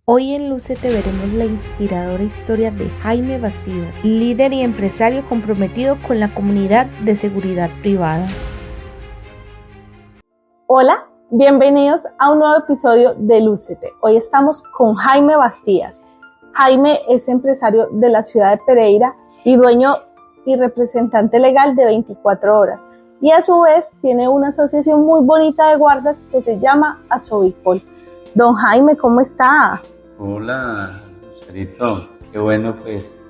Hoy en Lúcete veremos la inspiradora historia de Jaime Bastidas, líder y empresario comprometido con la comunidad de seguridad privada. Hola, bienvenidos a un nuevo episodio de Lúcete. Hoy estamos con Jaime Bastidas. Jaime es empresario de la ciudad de Pereira y dueño y representante legal de 24 horas. Y a su vez tiene una asociación muy bonita de guardas que se llama Asobipol. Don Jaime, ¿cómo está? Hola, Lucerito, qué bueno pues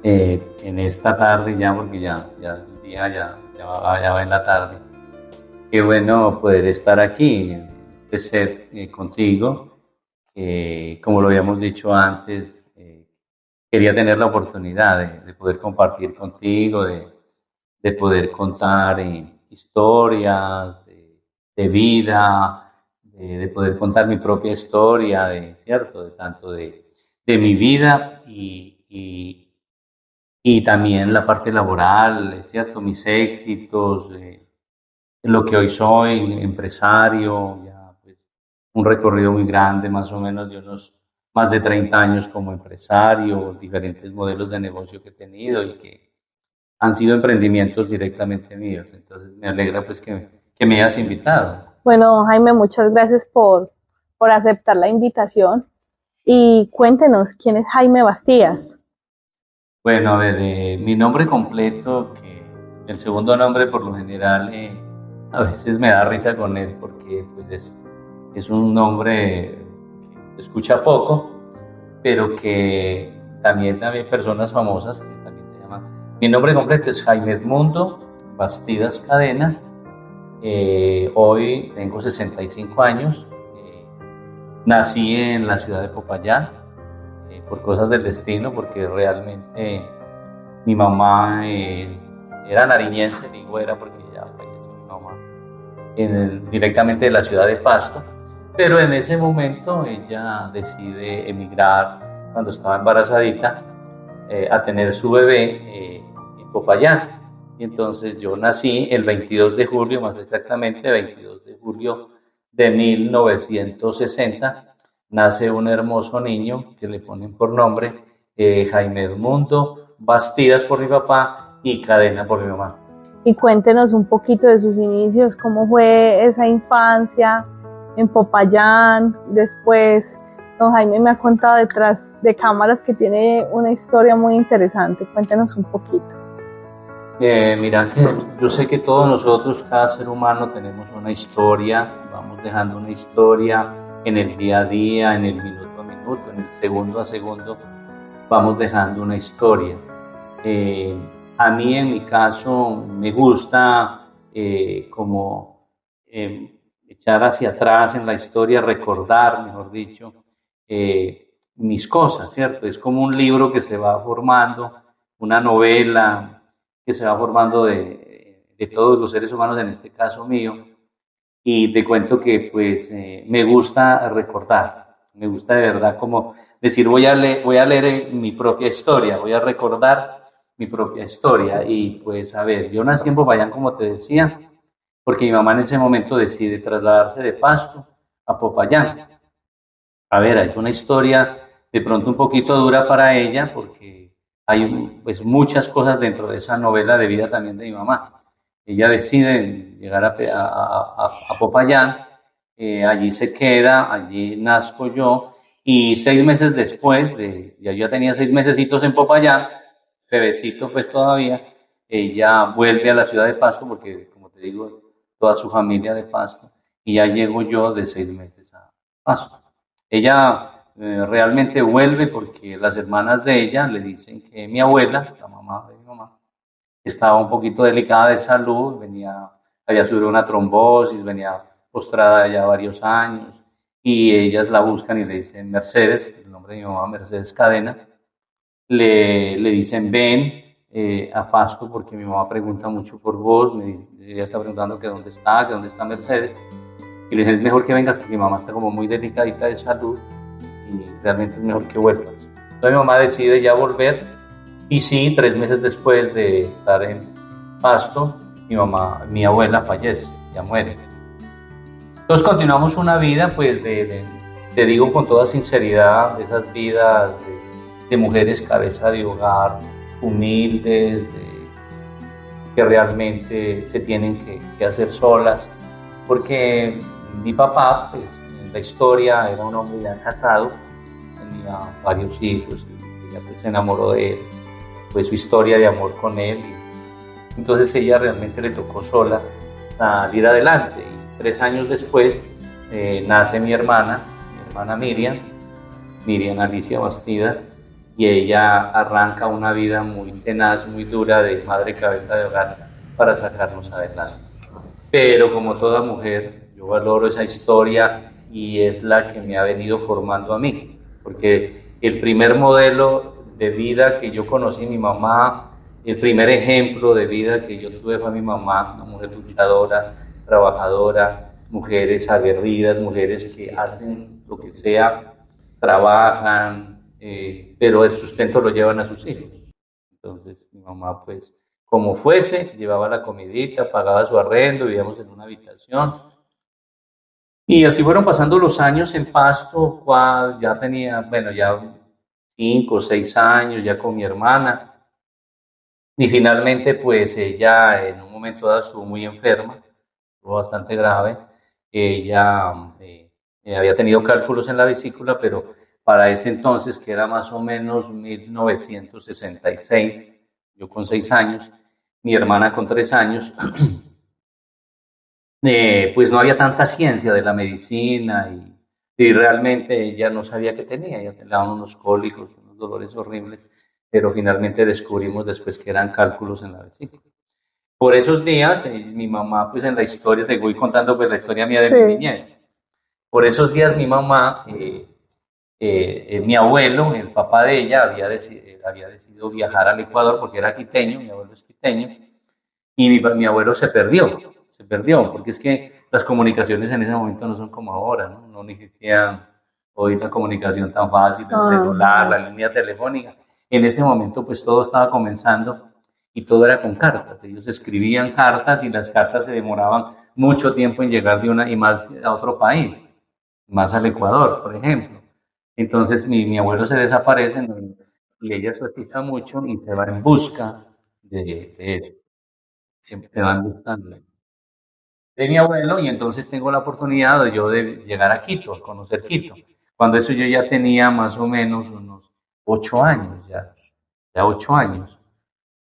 en esta tarde ya, porque ya el día ya va en la tarde, qué bueno poder estar aquí, de ser contigo, como lo habíamos dicho antes, quería tener la oportunidad de poder compartir contigo, de poder contar historias de vida, de poder contar mi propia historia, ¿cierto? De tanto de mi vida y también la parte laboral, ¿cierto? Mis éxitos, lo que hoy soy, empresario, ya pues un recorrido muy grande, más o menos de unos más de 30 años como empresario, diferentes modelos de negocio que he tenido y que han sido emprendimientos directamente míos. Entonces me alegra pues que me hayas invitado. Bueno, Jaime, muchas gracias por aceptar la invitación. Y cuéntenos, ¿quién es Jaime Bastidas? Bueno, a ver, mi nombre completo, que el segundo nombre por lo general a veces me da risa con él porque pues, es un nombre que se escucha poco, pero que también hay personas famosas que también se llaman. Mi nombre completo es Jaime Edmundo Bastidas Cadena. Hoy tengo 65 años. Nací en la ciudad de Popayán por cosas del destino, porque realmente mi mamá era nariñense, digo era porque ya falleció mi mamá, directamente de la ciudad de Pasto, pero en ese momento ella decide emigrar cuando estaba embarazadita a tener su bebé en Popayán. Y entonces yo nací el 22 de julio, más exactamente 22 de julio de 1960, nace un hermoso niño que le ponen por nombre Jaime Edmundo Bastidas por mi papá y Cadena por mi mamá. Y cuéntenos un poquito de sus inicios, cómo fue esa infancia en Popayán. Después, don Jaime me ha contado detrás de cámaras que tiene una historia muy interesante. Cuéntenos un poquito. Mira, que yo sé que todos nosotros, cada ser humano, tenemos una historia, vamos dejando una historia en el día a día, en el minuto a minuto, en el segundo a segundo, vamos dejando una historia. A mí, en mi caso, me gusta echar hacia atrás en la historia, recordar, mejor dicho, mis cosas, ¿cierto? Es como un libro que se va formando, una novela que se va formando de todos los seres humanos, en este caso mío, y te cuento que pues me gusta recordar, me gusta de verdad como decir voy a leer mi propia historia, voy a recordar mi propia historia. Y pues a ver, yo nací en Popayán, como te decía, porque mi mamá en ese momento decide trasladarse de Pasto a Popayán. A ver, es una historia de pronto un poquito dura para ella, porque hay pues muchas cosas dentro de esa novela de vida también de mi mamá. Ella decide llegar a Popayán, allí se queda, allí nazco yo, y 6 meses después, ya tenía 6 mesecitos en Popayán, bebecito pues todavía, ella vuelve a la ciudad de Pasto, porque como te digo, toda su familia de Pasto, y ya llego yo de 6 meses a Pasto. Ella realmente vuelve porque las hermanas de ella le dicen que mi abuela, la mamá de mi mamá, estaba un poquito delicada de salud, había sufrido una trombosis, venía postrada ya varios años, y ellas la buscan y le dicen Mercedes, el nombre de mi mamá, Mercedes Cadena, le dicen ven a Pasto, porque mi mamá pregunta mucho por vos, ella está preguntando que dónde está Mercedes, y le dicen es mejor que vengas porque mi mamá está como muy delicadita de salud y realmente es mejor que vuelvas. Entonces mi mamá decide ya volver, y sí, 3 meses después de estar en Pasto, mi abuela fallece, ya muere. Entonces continuamos una vida pues te digo con toda sinceridad, de esas vidas de mujeres cabeza de hogar, humildes, que realmente se tienen que hacer solas, porque mi papá, pues, en la historia era un hombre ya casado, tenía varios hijos, y ella pues, se enamoró de él, fue su historia de amor con él, y entonces ella realmente le tocó sola salir adelante. Y 3 años después nace mi hermana Miriam Alicia Bastidas, y ella arranca una vida muy tenaz, muy dura de madre cabeza de hogar para sacarnos adelante. Pero como toda mujer, yo valoro esa historia y es la que me ha venido formando a mí, porque el primer modelo de vida que yo conocí, mi mamá, el primer ejemplo de vida que yo tuve fue mi mamá, una mujer luchadora, trabajadora, mujeres aguerridas, mujeres que hacen lo que sea, trabajan, pero el sustento lo llevan a sus hijos. Entonces mi mamá pues como fuese, llevaba la comidita, pagaba su arrendo, vivíamos en una habitación. Y así fueron pasando los años en Pasto, ya tenía, bueno, ya 5 o 6 años, ya con mi hermana. Y finalmente, pues ella en un momento dado estuvo muy enferma, estuvo bastante grave. Ella había tenido cálculos en la vesícula, pero para ese entonces, que era más o menos 1966, yo con 6 años, mi hermana con 3 años, pues no había tanta ciencia de la medicina y realmente ella no sabía qué tenía, ella tenía unos cólicos, unos dolores horribles, pero finalmente descubrimos después que eran cálculos en la vesícula. Por esos días, mi mamá, pues en la historia, te voy contando pues la historia mía de mi niñez. Por esos días mi mamá, mi abuelo, el papá de ella, había decidido viajar al Ecuador porque era quiteño, mi abuelo es quiteño, y mi abuelo se perdió, porque es que las comunicaciones en ese momento no son como ahora, ¿no? No existía hoy la comunicación tan fácil, el celular, la línea telefónica. En ese momento pues todo estaba comenzando y todo era con cartas. Ellos escribían cartas y las cartas se demoraban mucho tiempo en llegar de una y más a otro país, más al Ecuador, por ejemplo. Entonces mi abuelo se desaparece y ella se asusta mucho y se va en busca de él. Se van buscando de mi abuelo y entonces tengo la oportunidad de llegar a Quito, a conocer Quito. Cuando eso yo ya tenía más o menos unos 8 años, ya 8 años.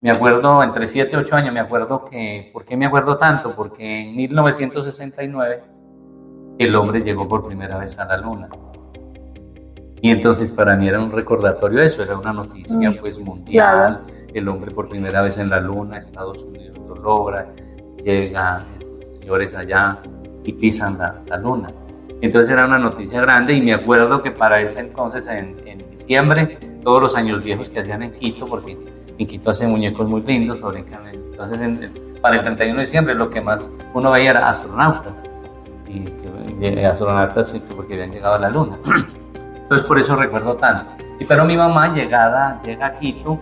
Me acuerdo, entre 7 y 8 años, me acuerdo ¿por qué me acuerdo tanto? Porque en 1969 el hombre llegó por primera vez a la luna. Y entonces para mí era un recordatorio de eso, era una noticia pues mundial, el hombre por primera vez en la luna, Estados Unidos lo logra, llegan señores allá y pisan la luna. Entonces era una noticia grande y me acuerdo que para ese entonces, en diciembre, todos los años viejos que hacían en Quito, porque en Quito hacen muñecos muy lindos, entonces para el 31 de diciembre lo que más uno veía era astronautas, y astronautas porque habían llegado a la luna. Entonces por eso recuerdo tanto. Pero mi mamá llega a Quito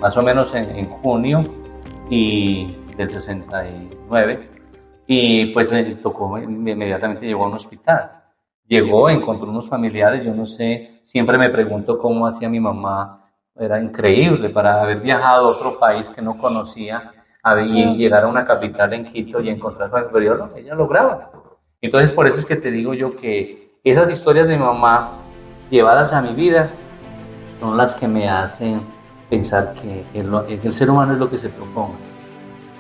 más o menos en junio del 69 y pues le tocó, inmediatamente llegó a un hospital. Llegó, encontró unos familiares, yo no sé, siempre me pregunto cómo hacía mi mamá, era increíble para haber viajado a otro país que no conocía y llegar a una capital en Quito y encontrar familiares, pero ella lograba. Entonces por eso es que te digo yo que esas historias de mi mamá llevadas a mi vida son las que me hacen pensar que el ser humano es lo que se proponga.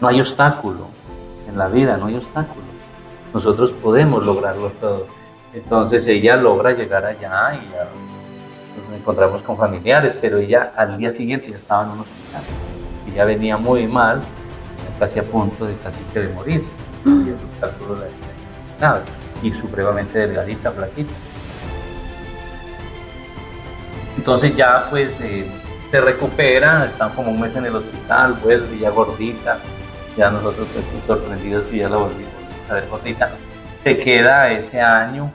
No hay obstáculo en la vida, no hay obstáculo. Nosotros podemos lograrlo todo. Entonces ella logra llegar allá y ya nos encontramos con familiares, pero ella al día siguiente ya estaba en un hospital. Ella venía muy mal, casi a punto de morir. Y esos cálculos la tenían y supremamente delgadita, flaquita. Entonces ya pues se recupera, está como un mes en el hospital, vuelve ya gordita, ya nosotros pues sorprendidos que ya la volvimos a ver gordita. Se queda ese año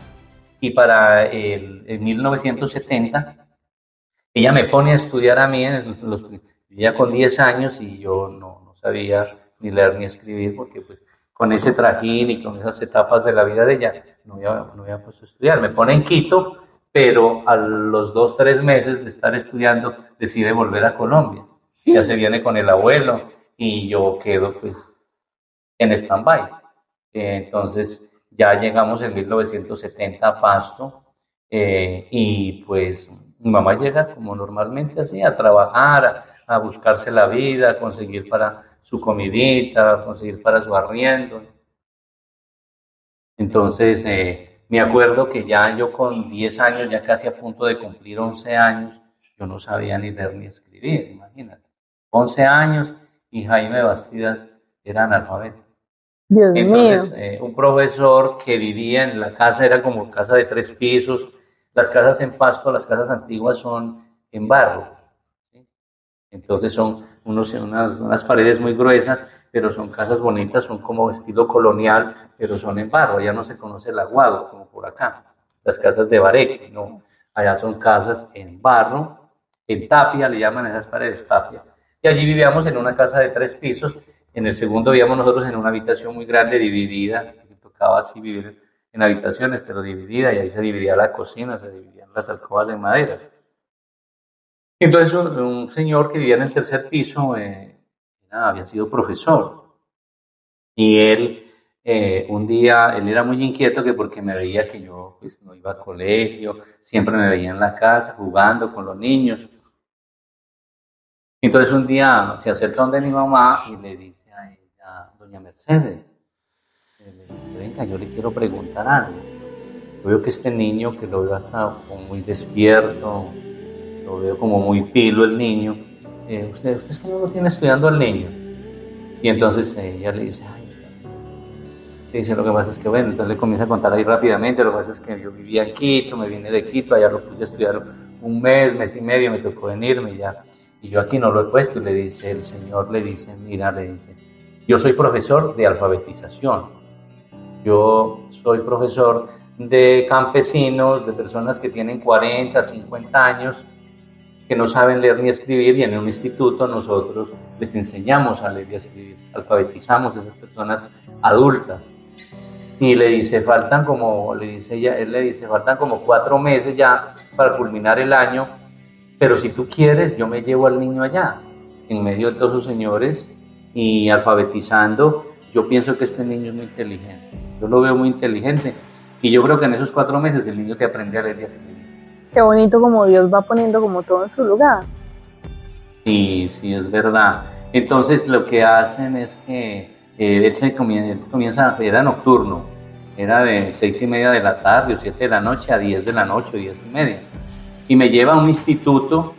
y para en 1970 ella me pone a estudiar a mí, ella con 10 años y yo no sabía ni leer ni escribir porque pues con ese trajín y con esas etapas de la vida de ella, no había puesto a estudiar. Me pone en Quito, pero a los 2, 3 meses de estar estudiando decide volver a Colombia. Ya se viene con el abuelo y yo quedo pues en stand-by. Entonces ya llegamos en 1970 a Pasto y pues mi mamá llega como normalmente así a trabajar, a buscarse la vida, a conseguir para su comidita, a conseguir para su arriendo. Entonces me acuerdo que ya yo con 10 años, ya casi a punto de cumplir 11 años, yo no sabía ni leer ni escribir, imagínate. 11 años y Jaime Bastidas era analfabeto. Dios Entonces, mío. un profesor que vivía en la casa, era como casa de 3 pisos, las casas en Pasto, las casas antiguas son en barro, ¿sí? Entonces son unas paredes muy gruesas, pero son casas bonitas, son como estilo colonial, pero son en barro, allá no se conoce el aguado, como por acá, las casas de bareque, ¿no? Allá son casas en barro, en tapia, le llaman a esas paredes tapia. Y allí vivíamos en una casa de 3 pisos, en el segundo vivíamos nosotros en una habitación muy grande, dividida, que tocaba así vivir en habitaciones, pero dividida, y ahí se dividía la cocina, se dividían las alcobas de madera. Entonces un señor que vivía en el tercer piso había sido profesor, y él un día, él era muy inquieto que porque me veía que yo pues, no iba a colegio, siempre me veía en la casa jugando con los niños. Entonces un día se acerca donde mi mamá y le dice a ella, doña Mercedes, le dice, venga, yo le quiero preguntar algo. Yo veo que este niño, que lo veo hasta como muy despierto, lo veo como muy pilo el niño, ¿usted es que no lo tiene estudiando al niño? Y entonces ella le dice, le dice, lo que pasa es que bueno, entonces le comienza a contar ahí rápidamente, lo que pasa es que yo vivía en Quito, me vine de Quito, allá lo pude estudiar un mes y medio, me tocó venirme ya. Y yo aquí no lo he puesto, y le dice, el señor le dice, mira, le dice, yo soy profesor de alfabetización, yo soy profesor de campesinos, de personas que tienen 40, 50 años, que no saben leer ni escribir, y en un instituto nosotros les enseñamos a leer y a escribir, alfabetizamos a esas personas adultas. Y le dice, faltan como, le dice ella, él le dice, faltan como 4 meses ya para culminar el año, pero si tú quieres, yo me llevo al niño allá, en medio de todos sus señores, y alfabetizando, yo pienso que este niño es muy inteligente. Yo lo veo muy inteligente, y yo creo que en esos 4 meses el niño te aprende a leer y a escribir. Qué bonito como Dios va poniendo como todo en su lugar. Sí, sí, es verdad. Entonces lo que hacen es que él comienza, era nocturno, era de 6:30 de la tarde o 7 de la noche a 10 de la noche o 10:30. Y me lleva a un instituto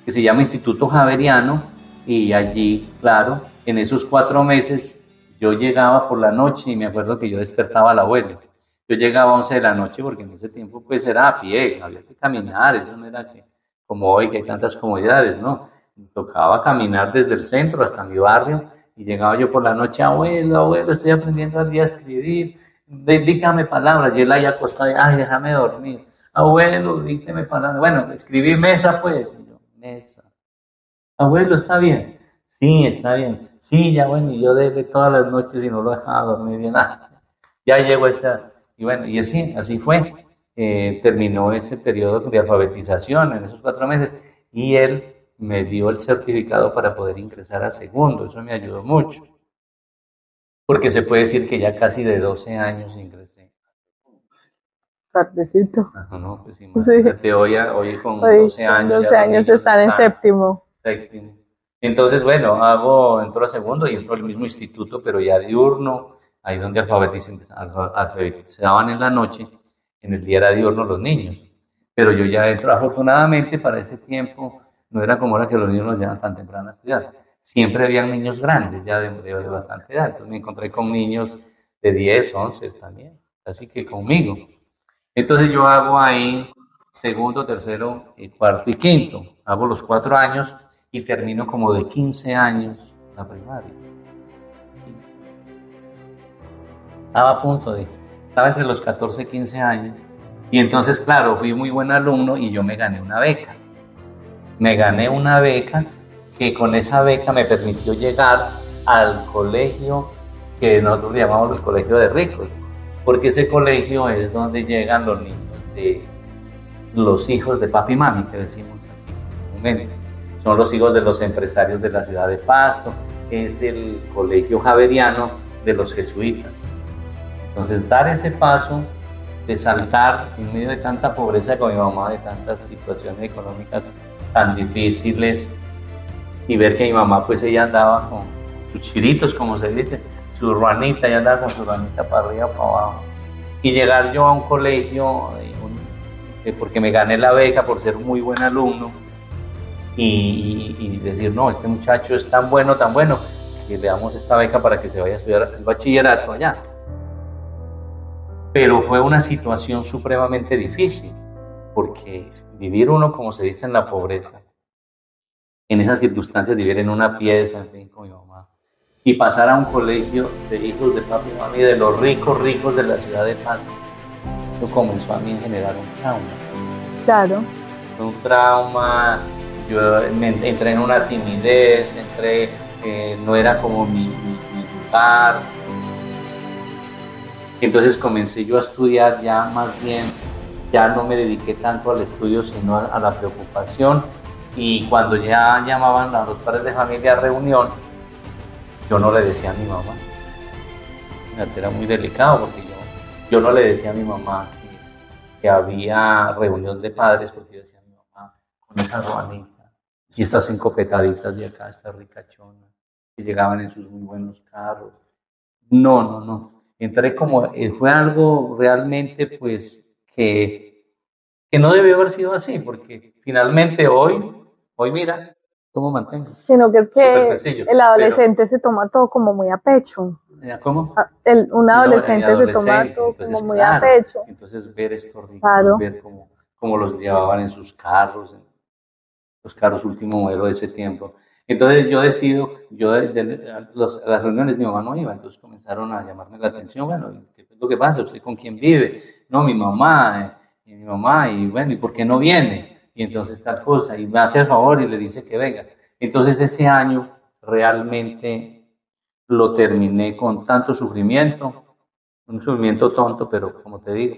que se llama Instituto Javeriano, y allí, claro, en esos 4 meses yo llegaba por la noche y me acuerdo que yo despertaba al abuelo. Yo llegaba a 11 de la noche porque en ese tiempo pues era a pie, había que caminar, eso no era que, como hoy que hay tantas comodidades, ¿no? Me tocaba caminar desde el centro hasta mi barrio y llegaba yo por la noche, abuelo, estoy aprendiendo a escribir, dígame palabras, y él ahí acostado, ay, déjame dormir. Abuelo, dígame palabras. Bueno, escribí mesa, pues. Y yo, mesa. Abuelo, ¿está bien? Sí, está bien. Sí, ya bueno, y yo desde todas las noches y no lo dejaba dormir bien. Ya llegó esta. Y bueno, y así fue. Terminó ese periodo de alfabetización en esos 4 meses y él me dio el certificado para poder ingresar a segundo. Eso me ayudó mucho. Porque se puede decir que ya casi de 12 años ingresé. Tardecito. No, pues imagínate, sí. Hoy con 12 años. 12 años están en séptimo. Entonces, bueno, entro a segundo y entro al mismo instituto, pero ya diurno, ahí donde alfabetizaban en la noche, en el día era diurno los niños. Pero yo ya entro, afortunadamente para ese tiempo, no era como ahora que los niños nos llevan tan temprano a estudiar. Siempre habían niños grandes, ya de bastante edad. Entonces me encontré con niños de 10, 11 también, así que conmigo. Entonces yo hago ahí segundo, tercero, cuarto y quinto. Hago los 4 años y termino como de 15 años la primaria. Estaba entre los 14 y 15 años. Y entonces, claro, fui muy buen alumno y yo me gané una beca. Me gané una beca que con esa beca me permitió llegar al colegio que nosotros le llamamos el colegio de ricos, porque ese colegio es donde llegan los niños de los hijos de papi y mami, que decimos aquí. Son los hijos de los empresarios de la ciudad de Pasto, es el colegio javeriano de los jesuitas. Entonces, dar ese paso de saltar en medio de tanta pobreza con mi mamá, de tantas situaciones económicas tan difíciles, y ver que mi mamá, pues ella andaba con sus chiritos, como se dice, su ruanita, ella andaba con su ruanita para arriba, para abajo, y llegar yo a un colegio, porque me gané la beca por ser muy buen alumno, y decir, no, este muchacho es tan bueno, que le damos esta beca para que se vaya a estudiar el bachillerato allá. Pero fue una situación supremamente difícil, porque vivir uno, como se dice, en la pobreza, en esas circunstancias, vivir en una pieza, en fin, con mi mamá, y pasar a un colegio de hijos de papi y mami, de los ricos de la ciudad de Pasto, eso comenzó a mí a generar un trauma. Claro. Un trauma, yo entré en una timidez, no era como mi lugar. Entonces comencé yo a estudiar ya más bien, ya no me dediqué tanto al estudio, sino a la preocupación. Y cuando ya llamaban a los padres de familia a reunión, yo no le decía a mi mamá. Era muy delicado porque yo no le decía a mi mamá que había reunión de padres, porque yo decía a mi mamá, con esa ruanita y estas encopetaditas de acá, estas ricachonas, que llegaban en sus muy buenos carros. No. Entré como, fue algo realmente pues que no debió haber sido así, porque finalmente hoy mira cómo mantengo. Sino que es que el adolescente se toma todo como muy a pecho. ¿Cómo? Un adolescente se toma todo como muy a pecho. Entonces ver estos ricos, ver cómo los llevaban en sus carros, los carros último modelo de ese tiempo. Entonces yo decido, a las reuniones mi mamá no iba, entonces comenzaron a llamarme la atención, bueno, ¿qué es lo que pasa? ¿Usted con quién vive? No, mi mamá, y bueno, ¿y por qué no viene? Y entonces tal cosa, y me hace el favor y le dice que venga. Entonces ese año realmente lo terminé con tanto sufrimiento, un sufrimiento tonto, pero como te digo,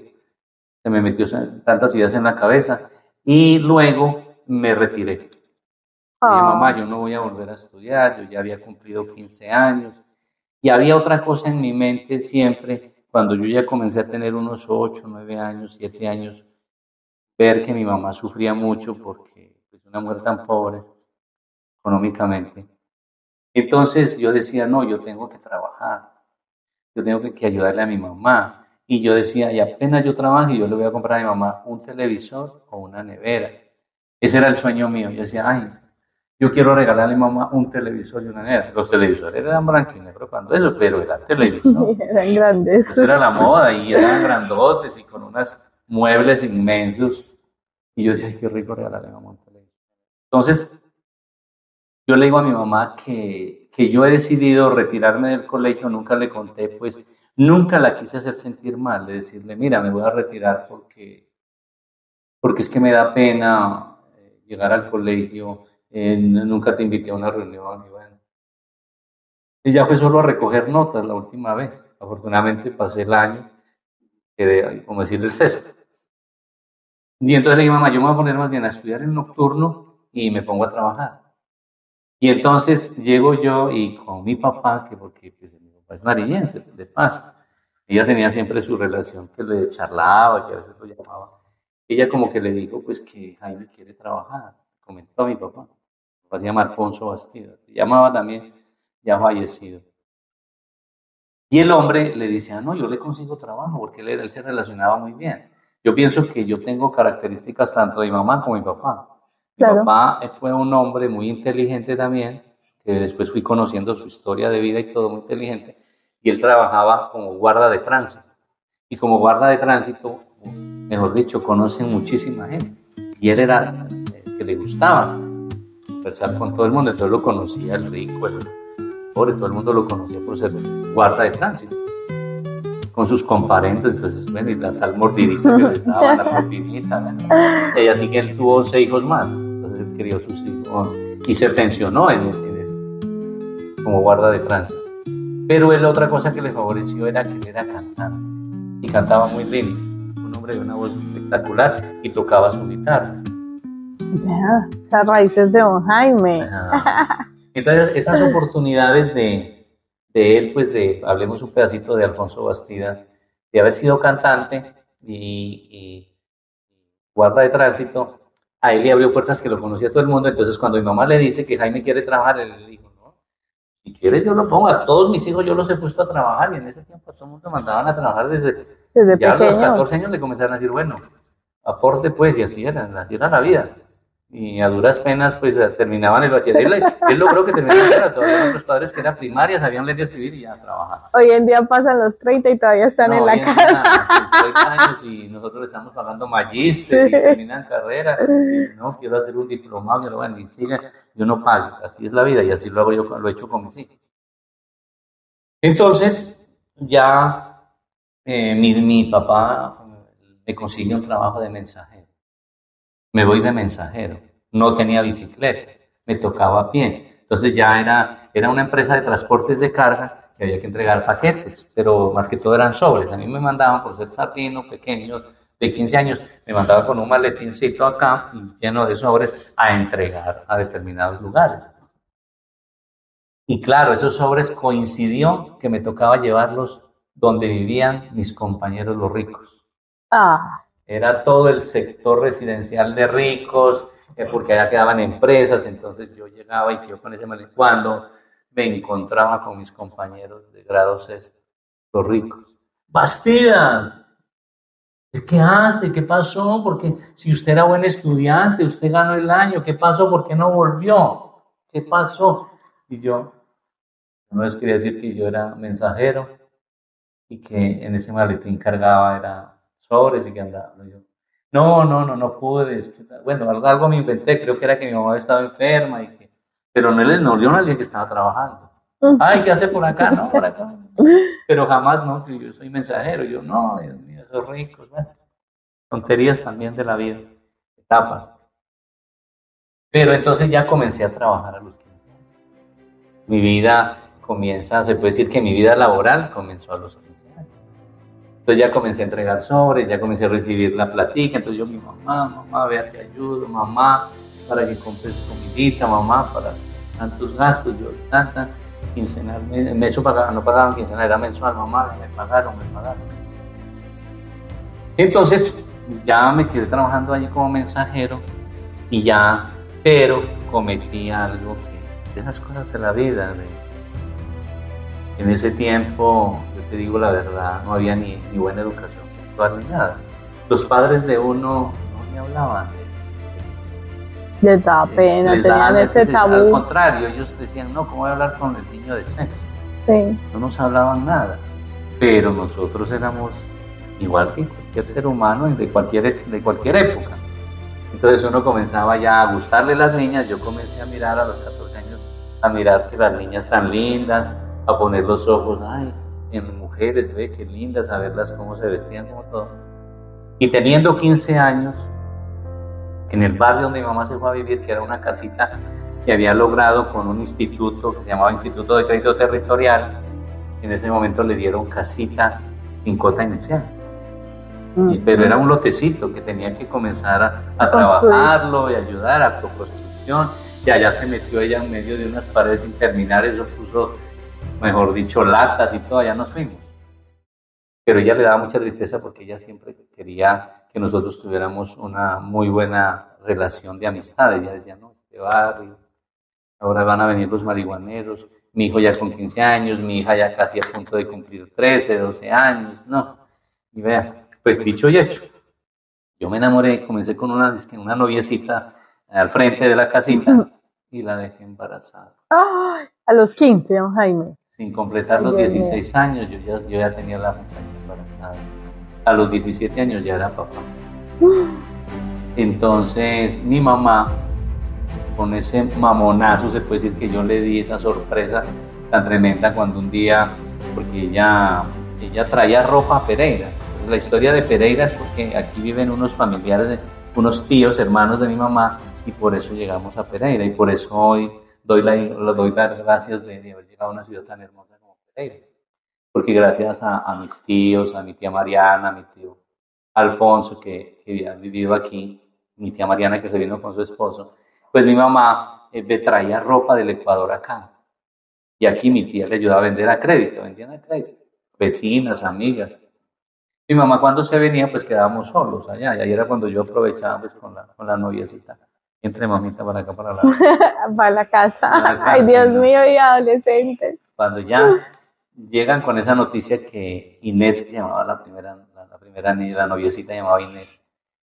se me metió tantas ideas en la cabeza, y luego me retiré. Dije, mamá, yo no voy a volver a estudiar, yo ya había cumplido 15 años, y había otra cosa en mi mente siempre, cuando yo ya comencé a tener unos 8, 9 años, 7 años, ver que mi mamá sufría mucho porque es una mujer tan pobre económicamente. Entonces yo decía, no, yo tengo que trabajar, yo tengo que ayudarle a mi mamá. Y yo decía, y apenas yo trabaje, yo le voy a comprar a mi mamá un televisor o una nevera. Ese era el sueño mío. Yo decía, ay, yo quiero regalarle a mi mamá un televisor y una nevera. Los televisores eran blanco y negro cuando eso, pero era televisor. Eran grandes. Eso era la moda y eran grandotes y con unos muebles inmensos. Y yo decía, ay, qué rico regalarle a mi mamá un televisor. Entonces, yo le digo a mi mamá que yo he decidido retirarme del colegio, nunca le conté, pues, nunca la quise hacer sentir mal, de decirle, mira, me voy a retirar porque es que me da pena llegar al colegio, nunca te invité a una reunión, y bueno. Y ya fue solo a recoger notas la última vez. Afortunadamente pasé el año, quedé, como decir, el sexto. Y entonces le dije, mamá, yo me voy a poner más bien a estudiar en nocturno y me pongo a trabajar. Y entonces llego yo y con mi papá, porque pues, mi papá es nariñense, de Paz. Ella tenía siempre su relación que le charlaba, que a veces lo llamaba. Ella como que le dijo pues que Jaime quiere trabajar. Comentó a mi papá. Mi papá se llama Alfonso Bastidas. Se llamaba también, ya fallecido. Y el hombre le decía, no, yo le consigo trabajo porque él se relacionaba muy bien. Yo pienso que yo tengo características tanto de mi mamá como de mi papá. Claro. Mi papá fue un hombre muy inteligente también, que después fui conociendo su historia de vida y todo muy inteligente, y él trabajaba como guarda de tránsito. Y como guarda de tránsito, mejor dicho, conocen muchísima gente. Y él era el que le gustaba conversar con todo el mundo, entonces lo conocía el rico, el pobre, todo el mundo lo conocía por ser guarda de tránsito. Con sus comparendos, entonces, bueno, y la tal mordidita que les daba, la propinita, ¿no? Y así que él tuvo 6 hijos más, entonces él crió sus hijos y se pensionó como guarda de tránsito. Pero él, otra cosa que le favoreció era que él era cantante y cantaba muy lindo, un hombre de una voz espectacular y tocaba su guitarra. Vea, las raíces de don Jaime. Ajá. Entonces, esas oportunidades de él, pues hablemos un pedacito de Alfonso Bastidas, de haber sido cantante y guarda de tránsito, a él le abrió puertas que lo conocía todo el mundo. Entonces, cuando mi mamá le dice que Jaime quiere trabajar, él le dijo, no, si quieres yo lo pongo, a todos mis hijos yo los he puesto a trabajar, y en ese tiempo todo el mundo mandaban a trabajar desde ya a los 14 años le comenzaron a decir, bueno, aporte pues, y así era la vida. Y a duras penas pues terminaban el bachiller. Él logró que terminara, todavía otros padres que eran primaria, sabían leer y escribir y ya trabajaban. Hoy en día pasan los 30 y todavía están en la casa. 30 años y nosotros le estamos pagando magíster y terminan carrera. Y no, quiero hacer un diplomado, pero bueno, y sigue, yo no pago. Así es la vida y así lo hago yo, lo he hecho con mis hijos. Entonces, ya mi papá me consigue un trabajo de mensajero. Me voy de mensajero, no tenía bicicleta, me tocaba a pie. Entonces ya era una empresa de transportes de carga que había que entregar paquetes, pero más que todo eran sobres. A mí me mandaban, por ser sardino, pequeño, de 15 años, me mandaban con un maletincito acá, lleno de sobres, a entregar a determinados lugares. Y claro, esos sobres coincidió que me tocaba llevarlos donde vivían mis compañeros los ricos. Era todo el sector residencial de ricos, porque allá quedaban empresas. Entonces yo llegaba y yo con ese maleta, cuando me encontraba con mis compañeros de grado sexto, los ricos. Bastidas, ¿qué hace? ¿Qué pasó? Porque si usted era buen estudiante, usted ganó el año, ¿qué pasó? ¿Por qué no volvió? ¿Qué pasó? Y yo no les quería decir que yo era mensajero y que en ese maletín cargaba era sobres y que andaba. Yo, no pude. Bueno, algo me inventé, creo que era que mi mamá estaba enferma y que, pero yo no le dije que estaba trabajando. Ay, ¿qué hace por acá? No, por acá. Pero jamás, no, que yo soy mensajero. Yo, no, Dios mío, esos ricos. Bueno, tonterías también de la vida, etapas. Pero entonces ya comencé a trabajar a los 15 años. Mi vida comienza, se puede decir que mi vida laboral comenzó a los 15 años. Entonces ya comencé a entregar sobres, ya comencé a recibir la platica. Entonces yo, mi mamá, vea, te ayudo, mamá, para que compres comidita, mamá, para tantos gastos, yo tanta, quincenal, eso no pagaban quincenal, era mensual, mamá, me pagaron. Entonces ya me quedé trabajando allí como mensajero y ya, pero cometí algo que, de esas cosas de la vida, en ese tiempo, yo te digo la verdad, no había ni buena educación sexual ni nada. Los padres de uno no ni hablaban les daba pena, tenían ese tabú. Al contrario, ellos decían, no, ¿cómo voy a hablar con el niño de sexo? Sí. No nos hablaban nada, pero nosotros éramos igual que cualquier ser humano de cualquier época. Entonces uno comenzaba ya a gustarle las niñas. Yo comencé a mirar a los 14 años, a mirar que las niñas tan lindas, a poner los ojos, ay, en mujeres, ve qué lindas, a verlas cómo se vestían, como todo. Y teniendo 15 años, en el barrio donde mi mamá se fue a vivir, que era una casita que había logrado con un instituto que se llamaba Instituto de Crédito Territorial, en ese momento le dieron casita sin cuota inicial. Pero era un lotecito que tenía que comenzar a trabajarlo y ayudar a construcción. Y allá se metió ella en medio de unas paredes interminables, eso puso, mejor dicho, latas y todo, allá nos fuimos. Pero ella le daba mucha tristeza porque ella siempre quería que nosotros tuviéramos una muy buena relación de amistad. Ella decía, no, este barrio, ahora van a venir los marihuaneros, mi hijo ya con 15 años, mi hija ya casi a punto de cumplir 13, 12 años, no. Y vea, pues dicho y hecho, yo me enamoré, comencé con una noviecita al frente de la casita y la dejé embarazada. ¡Ay! A los 15, don Jaime. Sin completar los 16 años, yo ya tenía la muchacha embarazada. A los 17 años ya era papá. Entonces mi mamá, con ese mamonazo, se puede decir que yo le di esa sorpresa tan tremenda cuando un día, porque ella traía ropa a Pereira. La historia de Pereira es porque aquí viven unos familiares, unos tíos, hermanos de mi mamá, y por eso llegamos a Pereira, y por eso hoy doy las gracias de haber llegado a una ciudad tan hermosa como Pereira. Porque gracias a mis tíos, a mi tía Mariana, a mi tío Alfonso, que había vivido aquí, mi tía Mariana que se vino con su esposo, pues mi mamá me traía ropa del Ecuador acá. Y aquí mi tía le ayudaba a vender a crédito, vendían a crédito. Vecinas, amigas. Mi mamá cuando se venía, pues quedábamos solos allá. Y ahí era cuando yo aprovechaba pues con la noviecita. Entre mamita para acá, para para la casa. casa. Ay, Dios mío, y adolescentes. Cuando ya llegan con esa noticia que Inés, que llamaba la primera niña, la noviecita llamaba Inés,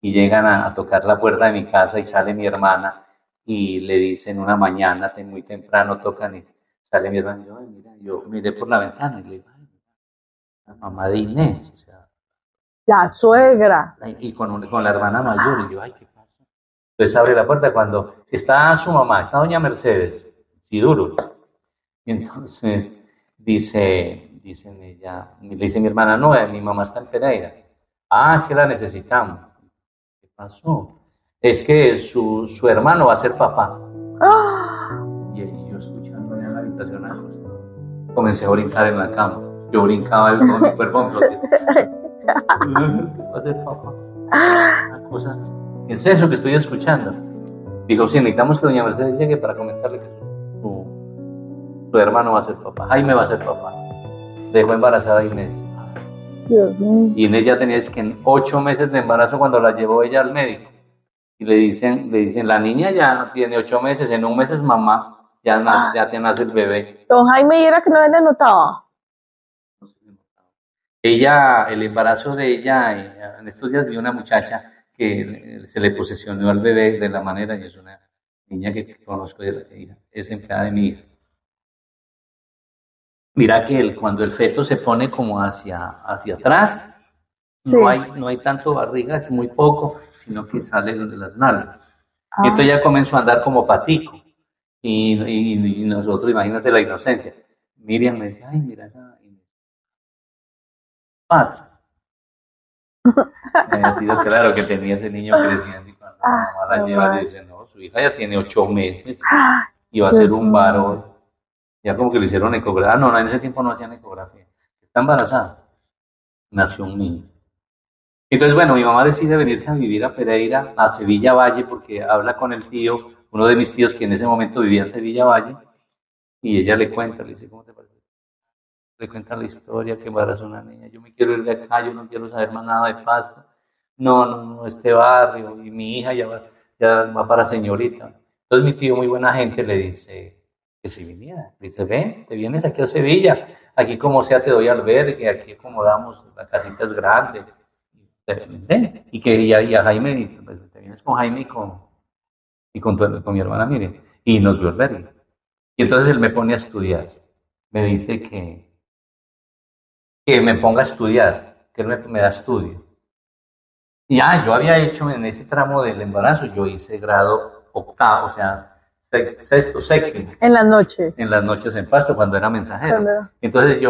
y llegan a tocar la puerta de mi casa y sale mi hermana y le dicen una mañana, muy temprano, tocan y sale mi hermana y yo, mira, yo miré por la ventana y le digo, ay, la mamá de Inés, o sea, la suegra. Y con la hermana mayor, y yo, ay, ¿qué pasa? Entonces abre la puerta cuando está su mamá, está doña Mercedes, sí duro, y entonces dicen ella, le dice mi hermana, no, mi mamá está en Pereira. Ah, es que la necesitamos. ¿Qué pasó? Es que su hermano va a ser papá. Y yo escuchando en la habitación, comencé a brincar en la cama. Yo brincaba con mi cuerpo. Va a ser papá. Una cosa, ¿qué es eso que estoy escuchando? Dijo, sí, necesitamos que doña Mercedes llegue para comentarle que su hermano va a ser papá. Jaime va a ser papá. Dejó embarazada a Inés. Dios mío. Y Inés ya tenía 8 meses de embarazo cuando la llevó ella al médico. Y le dicen, la niña ya tiene 8 meses, en un mes es mamá, ya te nace el bebé. Don Jaime, ¿y era que no le notaba? Ella, el embarazo de ella, en estos días vi una muchacha que se le posesionó al bebé de la manera, y es una niña que conozco, es empleada de mi hija. Mira que cuando el feto se pone como hacia atrás, sí. no hay tanto barriga, es muy poco, sino que sale de las nalgas. Y entonces ya comenzó a andar como patico. Y nosotros, imagínate la inocencia. Miriam me decía, ay, mira esa pato. Me ha sido claro que tenía ese niño creciendo y cuando la mamá la lleva le dice, no, su hija ya tiene 8 meses y va a ser un varón. Ya como que le hicieron ecografía. No, en ese tiempo no hacían ecografía. Está embarazada. Nació un niño. Entonces, bueno, mi mamá decide venirse a vivir a Pereira, a Sevilla Valle, porque habla con el tío, uno de mis tíos que en ese momento vivía en Sevilla Valle, y ella le cuenta, le dice, ¿cómo te parece? Le cuenta la historia, que embarazó una niña. Yo me quiero ir de acá, yo no quiero saber más nada de Pasto. No, este barrio, y mi hija ya va para señorita. Entonces mi tío, muy buena gente, le dice que si viniera. Le dice, ven, te vienes aquí a Sevilla, aquí como sea te doy albergue, aquí acomodamos, la casita es grande. Ven. Y a Jaime, pues, te vienes con Jaime y con mi hermana Miriam, y nos dio albergue. Y entonces él me pone a estudiar. Me dice que me ponga a estudiar, que él me da estudio. Y yo había hecho en ese tramo del embarazo, yo hice grado octavo, o sea, sexto, séptimo. En las noches. En las noches en Pasto, cuando era mensajero. Entonces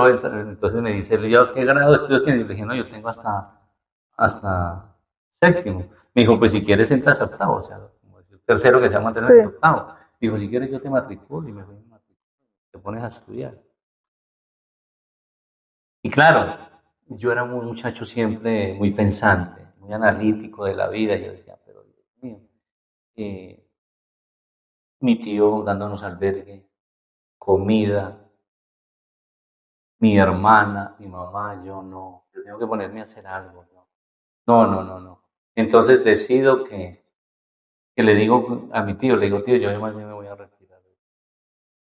me dice, yo, ¿qué grado de estudios tienes? Le dije, no, yo tengo hasta séptimo. Me dijo, pues si quieres entras a octavo, o sea, como el tercero que se va a mantener en octavo. Dijo, si quieres yo te matriculo, y me voy a matricular, te pones a estudiar. Y claro, yo era un muchacho siempre muy pensante, muy analítico de la vida. Yo decía, pero Dios mío, mi tío dándonos albergue, comida, mi hermana, mi mamá, yo tengo que ponerme a hacer algo. No. Entonces decido que le digo a mi tío, le digo, tío, yo más bien me voy a retirar.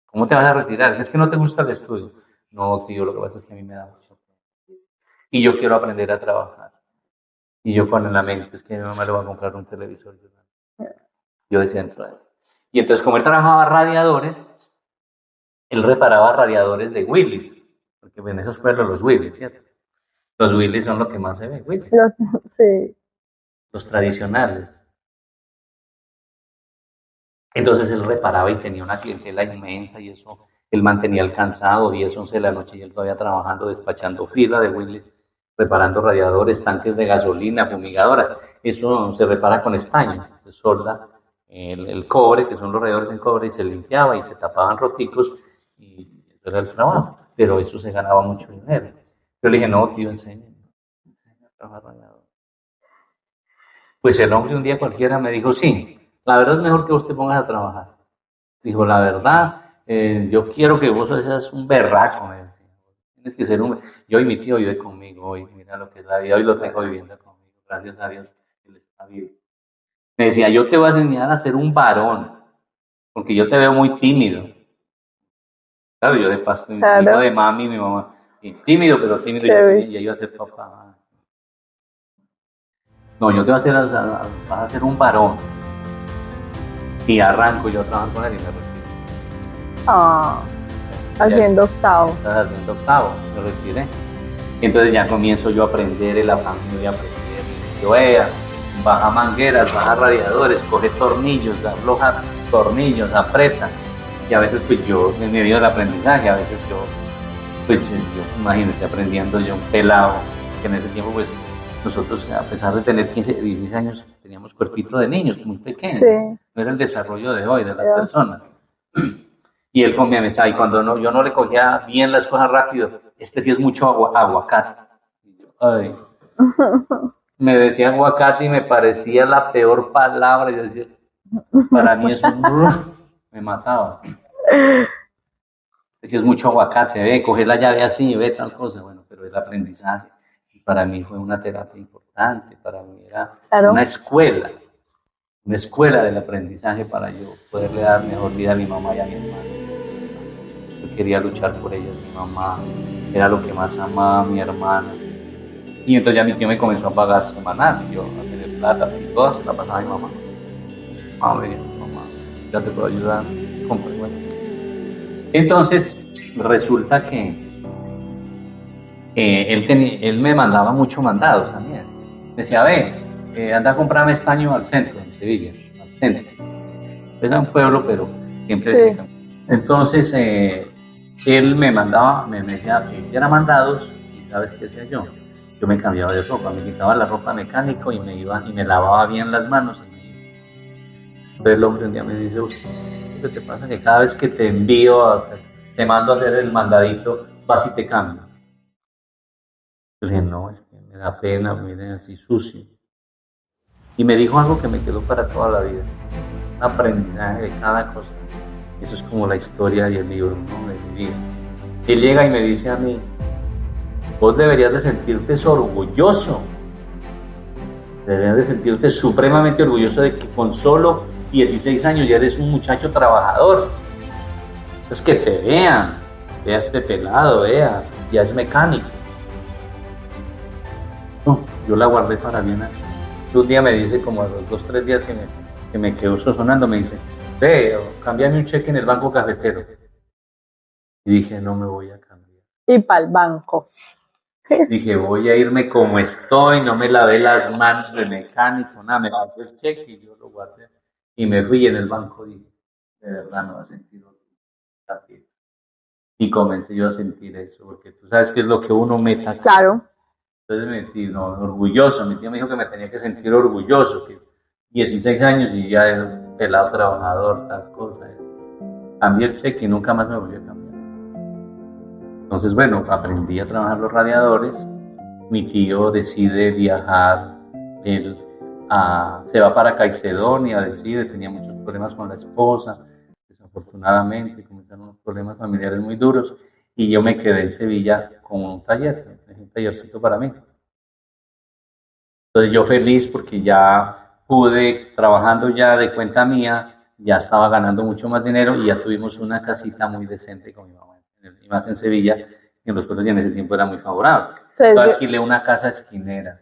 ¿Cómo te vas a retirar? Es que no te gusta el estudio. No, tío, lo que pasa es que a mí me da mucho pena. Y yo quiero aprender a trabajar. Y yo con la mente, es que a mi mamá le va a comprar un televisor. Yo decía dentro de él. Y entonces, como él trabajaba radiadores, él reparaba radiadores de Willys. Porque en esos pueblos los Willys, ¿cierto? Los Willys son lo que más se ve, Willys. Sí. Los tradicionales. Entonces él reparaba y tenía una clientela inmensa y eso, él mantenía el cansado, 10, 11 de la noche y él todavía trabajando, despachando fila de Willys, reparando radiadores, tanques de gasolina, fumigadoras. Eso se repara con estaño, se solda el cobre, que son los radiadores en cobre, y se limpiaba y se tapaban roticos y eso era el trabajo. pero eso se ganaba mucho dinero. Yo le dije, no, tío, enséñame a trabajar radiador. Pues el hombre un día cualquiera me dijo, sí, la verdad es mejor que vos te pongas a trabajar. Dijo, la verdad, yo quiero que vos seas un berraco. Me decía. Tienes que ser un... Yo y mi tío vive conmigo hoy, mira lo que es la vida, hoy lo tengo viviendo conmigo, gracias a Dios, él está vivo. Me decía, yo te voy a enseñar a ser un varón, porque yo te veo muy tímido. Claro, yo de paso, hijo de mami, mi mamá, y tímido, pero tímido, y yo iba a ser papá. No, yo te voy a hacer, vas a ser un varón. Y arranco yo a trabajar con él y me retiro. Haciendo octavo. Haciendo octavo, me retiré. Entonces ya comienzo yo a aprender en la familia, a aprender. Yo baja mangueras, baja radiadores, coge tornillos, afloja tornillos, aprieta. Y a veces pues yo, en medio del aprendizaje, a veces yo imagínate, aprendiendo yo un pelado, que en ese tiempo pues nosotros, a pesar de tener 15, 16 años, teníamos cuerpito de niños, muy pequeños. Sí. No era el desarrollo de hoy, de las personas. Y él comía mesa, y cuando yo no le cogía bien las cosas rápido, este sí es mucho aguacate. Ay. Me decía aguacate y me parecía la peor palabra. Yo decía, para mí es un... me mataba. Decía, es mucho aguacate, coger la llave así, tal cosa. Bueno, pero el aprendizaje. Para mí fue una terapia importante, para mí era una escuela del aprendizaje para yo poderle dar mejor vida a mi mamá y a mi hermana. Yo quería luchar por ellas, mi mamá era lo que más amaba a mi hermana. Y entonces ya mi tío me comenzó a pagar semanal, yo a tener plata, y todas se la pasaba a mi mamá. Mamá, ya te puedo ayudar, compra, bueno. Entonces resulta que él me mandaba muchos mandados también. Me decía, anda a comprarme estaño al centro, en Sevilla, al centro. Era un pueblo, pero siempre... Sí. Entonces, él me mandaba, me decía que hiciera mandados, y ¿sabes qué hacía yo? Yo me cambiaba de ropa, me quitaba la ropa mecánico y me iba y me lavaba bien las manos. Entonces el hombre un día me dice, ¿qué te pasa? Que cada vez que te envío, te mando a hacer el mandadito, vas y te cambias. Yo le dije, no, es que me da pena, miren, así sucio. Y me dijo algo que me quedó para toda la vida. Un aprendizaje de cada cosa. Eso es como la historia y el libro, ¿no? De mi vida. Él llega y me dice a mí, vos deberías de sentirte orgulloso. Deberías de sentirte supremamente orgulloso de que con solo 16 años ya eres un muchacho trabajador. Entonces que te vea este pelado, ya es mecánico. No, yo la guardé para bien. Un día me dice, como a los 2 o 3 días que me quedó sonando, me dice, cámbiame un cheque en el banco cafetero. Y dije, no me voy a cambiar. Y para el banco. Dije, voy a irme como estoy, no me lavé las manos de mecánico, nada, me bajé el cheque y yo lo guardé. Y me fui en el banco y dije, de verdad no va a sentir orgullo. Y comencé yo a sentir eso, porque tú sabes qué es lo que uno meta. Claro. Entonces me sentí orgulloso, mi tío me dijo que me tenía que sentir orgulloso, que 16 años y ya era pelado trabajador, tal cosa. Cambié el cheque y nunca más me volví a cambiar. Entonces, bueno, aprendí a trabajar los radiadores, mi tío decide viajar, él se va para Caicedonia, tenía muchos problemas con la esposa, desafortunadamente, comenzaron unos problemas familiares muy duros, y yo me quedé en Sevilla con un tallercito para mí. Entonces yo feliz porque ya pude, trabajando ya de cuenta mía, ya estaba ganando mucho más dinero y ya tuvimos una casita muy decente con mi mamá, y más en Sevilla, en los pueblos ya en ese tiempo era muy favorable. Yo alquilé una casa esquinera.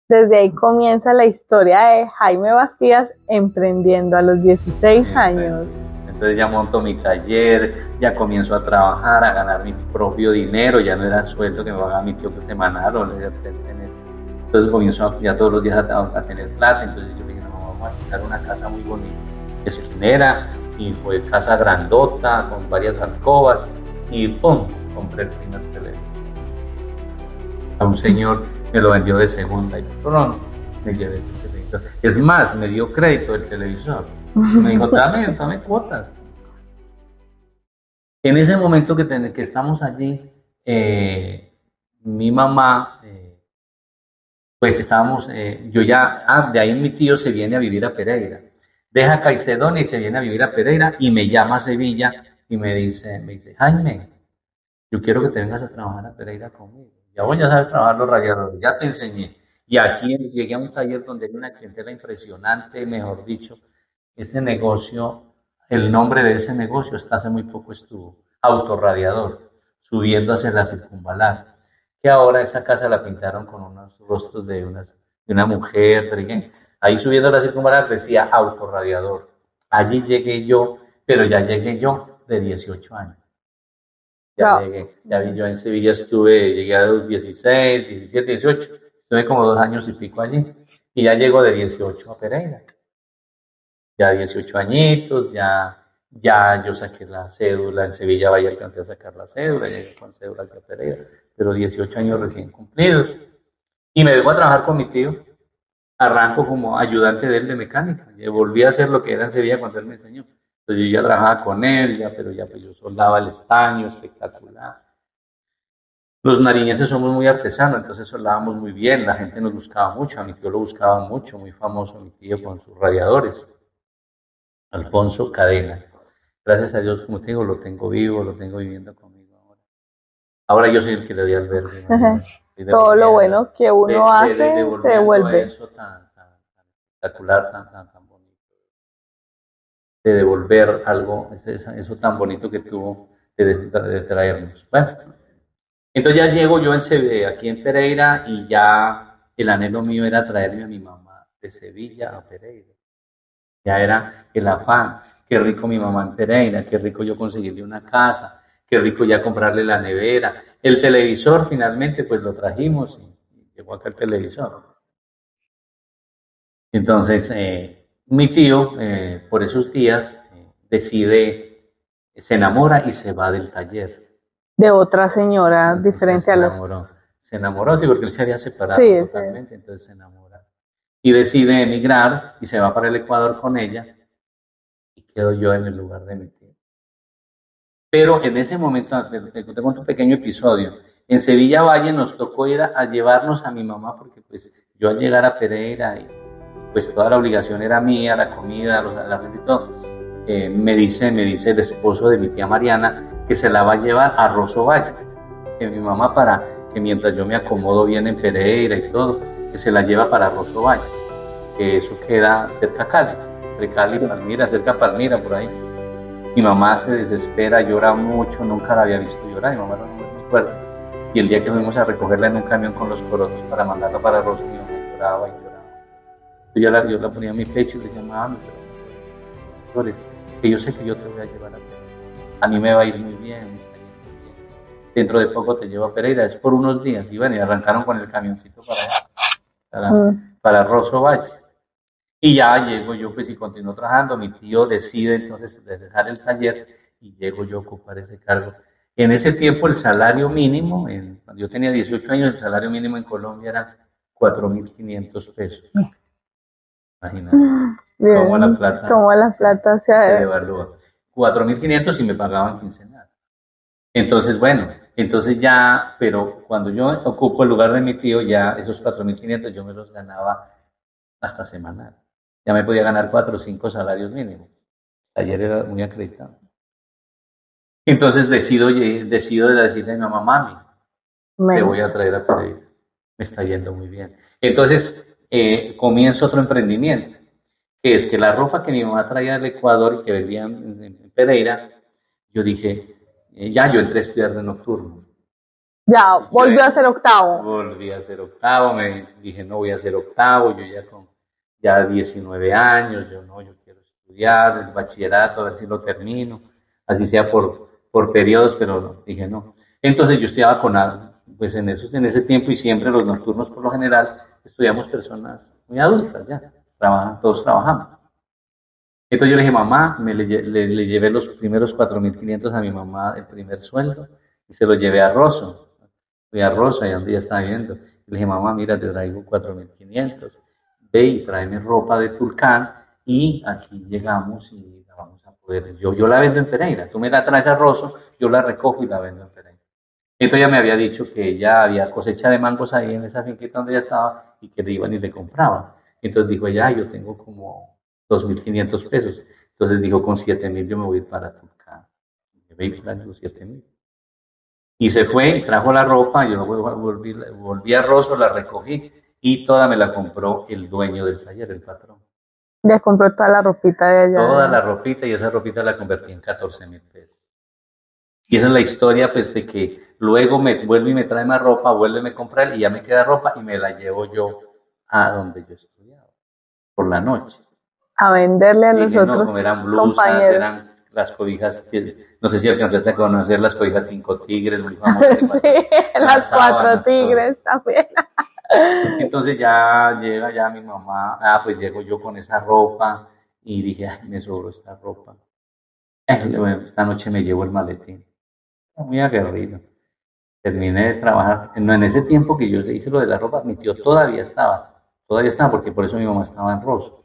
Desde ahí comienza la historia de Jaime Bastías emprendiendo a los 16 años. Entonces ya monto mi taller, ya comienzo a trabajar, a ganar mi propio dinero, ya no era sueldo que me pagaba mi tío semanal o entonces comienzo ya todos los días a tener plata. Entonces yo dije, no, vamos a alquilar una casa muy bonita, esquinera, y fue casa grandota, con varias alcobas, y ¡pum! Compré el primer teléfono. A un señor me lo vendió de segunda y me llevé el televisor. Es más, me dio crédito el televisor. Me dijo, dame cuotas. En ese momento que estamos allí, mi mamá, pues estábamos, yo ya, de ahí mi tío se viene a vivir a Pereira. Deja Caicedonia y se viene a vivir a Pereira y me llama a Sevilla y me dice, Jaime, yo quiero que te vengas a trabajar a Pereira conmigo. Ya vos ya sabes trabajar los radiadores, ya te enseñé. Y aquí llegué a un taller donde hay una clientela impresionante, mejor dicho, ese negocio, el nombre de ese negocio hasta hace muy poco estuvo, Autorradiador, subiendo hacia la circunvalar, que ahora esa casa la pintaron con unos rostros de una mujer, ahí subiendo a la circunvalar decía Autorradiador. Allí llegué yo, pero ya llegué yo de 18 años. Ya Wow. llegué, ya vi yo en Sevilla llegué a los 16, 17, 18, estuve como 2 años y pico allí, y ya llego de 18 a Pereira, ya 18 añitos, ya yo saqué la cédula, en Sevilla vaya alcancé a sacar la cédula, llegué con cédula aquí a Pereira, pero 18 años recién cumplidos, y me vengo a trabajar con mi tío, arranco como ayudante de él de mecánica, y volví a hacer lo que era en Sevilla cuando él me enseñó. Entonces yo ya trabajaba con él, pero ya pues yo soldaba el estaño, espectacular. Los nariñenses somos muy artesanos, entonces soldábamos muy bien, la gente nos buscaba mucho, a mi tío lo buscaba mucho, muy famoso mi tío con sus radiadores, Alfonso Cadena. Gracias a Dios, como te digo, lo tengo vivo, lo tengo viviendo conmigo ahora. Ahora yo soy el que le doy albergue. Todo lo bueno que uno hace se devuelve. Eso tan espectacular, tan bonito. De devolver algo, eso tan bonito que tuvo de traernos. Bueno, entonces ya llego yo aquí en Pereira y ya el anhelo mío era traerme a mi mamá de Sevilla a Pereira. Ya era el afán, qué rico mi mamá en Pereira, qué rico yo conseguirle una casa, qué rico ya comprarle la nevera. El televisor finalmente pues lo trajimos y llegó acá el televisor. Entonces mi tío por esos días se enamora y se va del taller. De otra señora diferente a los... Se enamoró, sí, porque él se había separado totalmente, entonces se enamora. Y decide emigrar y se va para el Ecuador con ella y quedo yo en el lugar de mi tío. Pero en ese momento, te cuento un pequeño episodio, en Sevilla Valle nos tocó ir a llevarnos a mi mamá porque pues yo al llegar a Pereira y pues toda la obligación era mía, la comida, la renta y todo, me dice el esposo de mi tía Mariana que se la va a llevar a Rosso Valle, que mi mamá para que mientras yo me acomodo bien en Pereira y todo, que se la lleva para Rosso Valle, que eso queda cerca a Cali, entre Cali y Palmira, cerca a Palmira, por ahí. Mi mamá se desespera, llora mucho, nunca la había visto llorar, mi mamá era muy fuerte. Y el día que fuimos a recogerla en un camión con los corotos para mandarla para Rosso, mi mamá lloraba y lloraba. Yo la ponía en mi pecho y le decía, mamá, que yo sé que yo te voy a llevar a Pereira. A mí me va a ir muy bien, dentro de poco te llevo a Pereira, es por unos días. Y bueno, y arrancaron con el camioncito para Rosso Valle. Y ya llego yo, pues, y continúo trabajando. Mi tío decide entonces dejar el taller y llego yo a ocupar ese cargo. En ese tiempo el salario mínimo, cuando yo tenía 18 años, el salario mínimo en Colombia era 4.500 pesos. Imagínate. Cómo la plata se devalúa. 4.500 y me pagaban quincenal. Entonces, bueno, ya, pero cuando yo ocupo el lugar de mi tío, ya esos 4.500 yo me los ganaba hasta semanal. Ya me podía ganar 4 o 5 salarios mínimos. Ayer era muy acreditado. Entonces decido decirle a mi mamá, mami, te voy a traer a Pereira. Me está yendo muy bien. Entonces comienzo otro emprendimiento, que es que la ropa que mi mamá traía del Ecuador y que vendía en Pereira, yo dije, yo entré a estudiar de nocturno. Ya, volvió a ser octavo. Volví a ser octavo, me dije, no voy a ser octavo, yo ya con 19 años, yo quiero estudiar el bachillerato, a ver si lo termino, así sea por periodos, pero no, dije no. Entonces yo estudiaba con algo, pues en ese tiempo y siempre los nocturnos por lo general estudiamos personas muy adultas ya, todos trabajamos. Entonces yo le dije, mamá, le llevé los primeros 4.500 a mi mamá, el primer sueldo, y se lo llevé a Rosso. Fui a Rosso y un día estaba viendo. Le dije, mamá, mira, te traigo 4.500. Ve y tráeme ropa de Tulcán y aquí llegamos y la vamos a poder, yo la vendo en Pereira, tú me la traes a Rosso, yo la recojo y la vendo en Pereira. Entonces ella me había dicho que ya había cosecha de mangos ahí en esa finquita donde ella estaba y que le iban y le compraban. Entonces dijo ella, yo tengo como 2.500 pesos. Entonces dijo, con 7.000 yo me voy para Tulcán. Me voy a los 7.000. Y se fue y trajo la ropa, yo volví a Rosso, la recogí y toda me la compró el dueño del taller, el patrón. Ya compró toda la ropita de allá. Toda la ropita, y esa ropita la convertí en 14.000 pesos. Y esa es la historia, pues, de que luego me vuelve y me trae más ropa, vuelve a comprar y ya me queda ropa y me la llevo yo a donde yo estudiaba, por la noche. A venderle a los no, otros como eran blusas, compañeros. eran las cobijas, no sé si alcanzaste a conocer las cobijas 5 tigres, muy famosas. Sí, las 4 tigres también. Entonces ya llega ya mi mamá, pues llego yo con esa ropa y dije, ay, me sobró esta ropa. Esta noche me llevo el maletín. Muy aguerrido. Terminé de trabajar. No, en ese tiempo que yo hice lo de la ropa, mi tío todavía estaba, porque por eso mi mamá estaba en Rosso.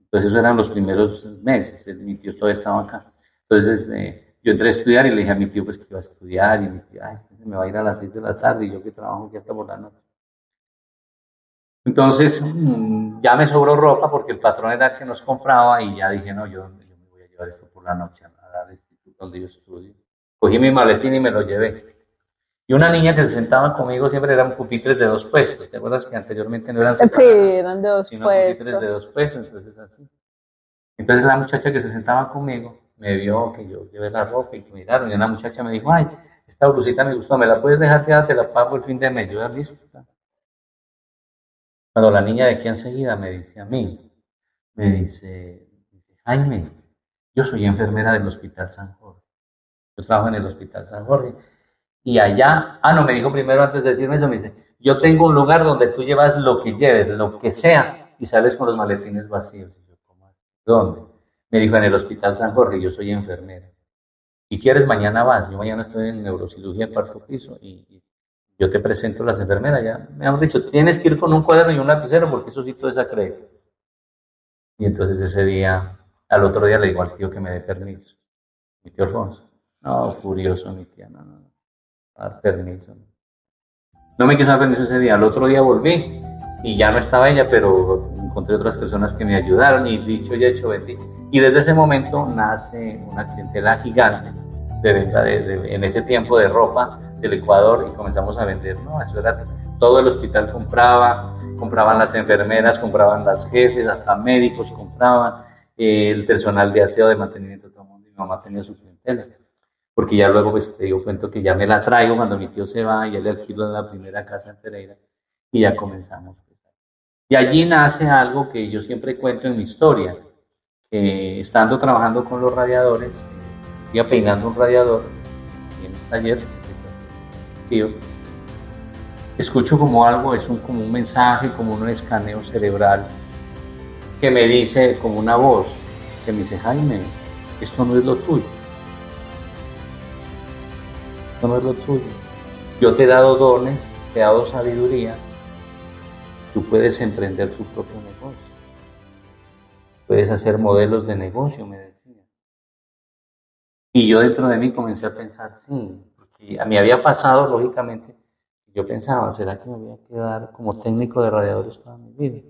Entonces esos eran los primeros meses, mi tío todavía estaba acá. Entonces yo entré a estudiar y le dije a mi tío pues que iba a estudiar y mi tío, ay, me va a ir a las 6 de la tarde y yo que trabajo ya hasta por la noche. Entonces ya me sobró ropa porque el patrón era el que nos compraba y ya dije, no, yo me voy a llevar esto por la noche al instituto donde yo estudio. Cogí mi maletín y me lo llevé. Y una niña que se sentaba conmigo siempre eran pupitres de 2 puestos. ¿Te acuerdas que anteriormente no eran separados? Sí, eran de 2 sino puestos. Pupitres de 2 puestos, entonces así. Entonces la muchacha que se sentaba conmigo me vio que yo llevé la ropa y que miraron. Y una muchacha me dijo, ay, esta blusita me gustó, ¿me la puedes dejar? Ya te la pago el fin de mes. Yo ya listo. Cuando la niña de aquí enseguida me dice a mí, me dice, Jaime, yo soy enfermera del Hospital San Jorge. Yo trabajo en el Hospital San Jorge. Y allá, no, me dijo primero antes de decirme eso, me dice, yo tengo un lugar donde tú llevas lo que lleves, lo que sea, y sales con los maletines vacíos. Y yo, ¿cómo? ¿Dónde? Me dijo, en el Hospital San Jorge, yo soy enfermera. Si quieres, mañana vas. Yo mañana estoy en neurocirugía, 4º piso, y yo te presento a las enfermeras. Ya me han dicho, tienes que ir con un cuaderno y un lapicero, porque eso sí todo es acreditado. Y entonces ese día, al otro día le digo al tío que me dé permiso. Mi tío Alfonso. No, furioso mi tía, no. Dar permiso. No me quiso dar permiso ese día. Al otro día volví y ya no estaba ella, pero encontré otras personas que me ayudaron y dicho y hecho, vendí. Y desde ese momento nace una clientela gigante de venta en ese tiempo de ropa del Ecuador y comenzamos a vender. No, eso era todo el hospital compraban las enfermeras, compraban las jefes, hasta médicos compraban, el personal de aseo, de mantenimiento, todo el mundo. Mi mamá tenía su clientela. Porque ya luego pues te digo, cuento que ya me la traigo cuando mi tío se va y ya le alquilo la primera casa en Pereira y ya comenzamos. Y allí nace algo que yo siempre cuento en mi historia, estando trabajando con los radiadores, iba peinando un radiador en el taller, tío, escucho como algo, como un mensaje, como un escaneo cerebral que me dice, como una voz, que me dice, Jaime, esto no es lo tuyo. No es lo tuyo. Yo te he dado dones, te he dado sabiduría. Tú puedes emprender tu propio negocio. Puedes hacer modelos de negocio, me decía. Y yo dentro de mí comencé a pensar, sí, porque a mí había pasado, lógicamente, yo pensaba, ¿será que me voy a quedar como técnico de radiadores toda mi vida?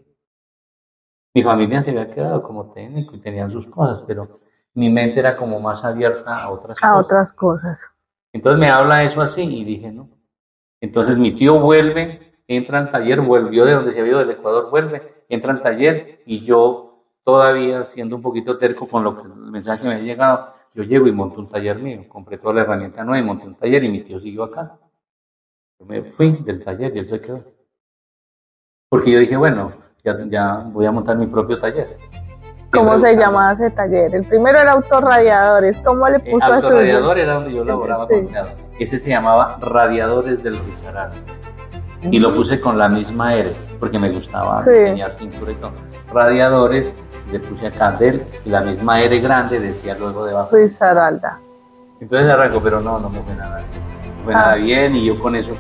Mi familia se había quedado como técnico y tenían sus cosas, pero mi mente era como más abierta a otras cosas. Entonces me habla eso así y dije, no. Entonces mi tío vuelve, entra al taller, volvió de donde se había ido del Ecuador, vuelve, entra al taller y yo todavía siendo un poquito terco con lo que el mensaje me había llegado, yo llego y monto un taller mío, compré toda la herramienta nueva y monté un taller y mi tío siguió acá. Yo me fui del taller y él se quedó. Porque yo dije, bueno, ya voy a montar mi propio taller. ¿Cómo se llamaba ese taller? El primero era Autorradiadores. ¿Cómo le puso a su? Autorradiador era donde yo laboraba con radiador. Ese se llamaba Radiadores del Risaralda. Y lo puse con la misma R, porque me gustaba diseñar pintura y todo. Radiadores, le puse acá del, y la misma R grande decía luego debajo. Risaralda. Entonces arrancó, pero no me fue nada bien. No fue nada bien y yo con eso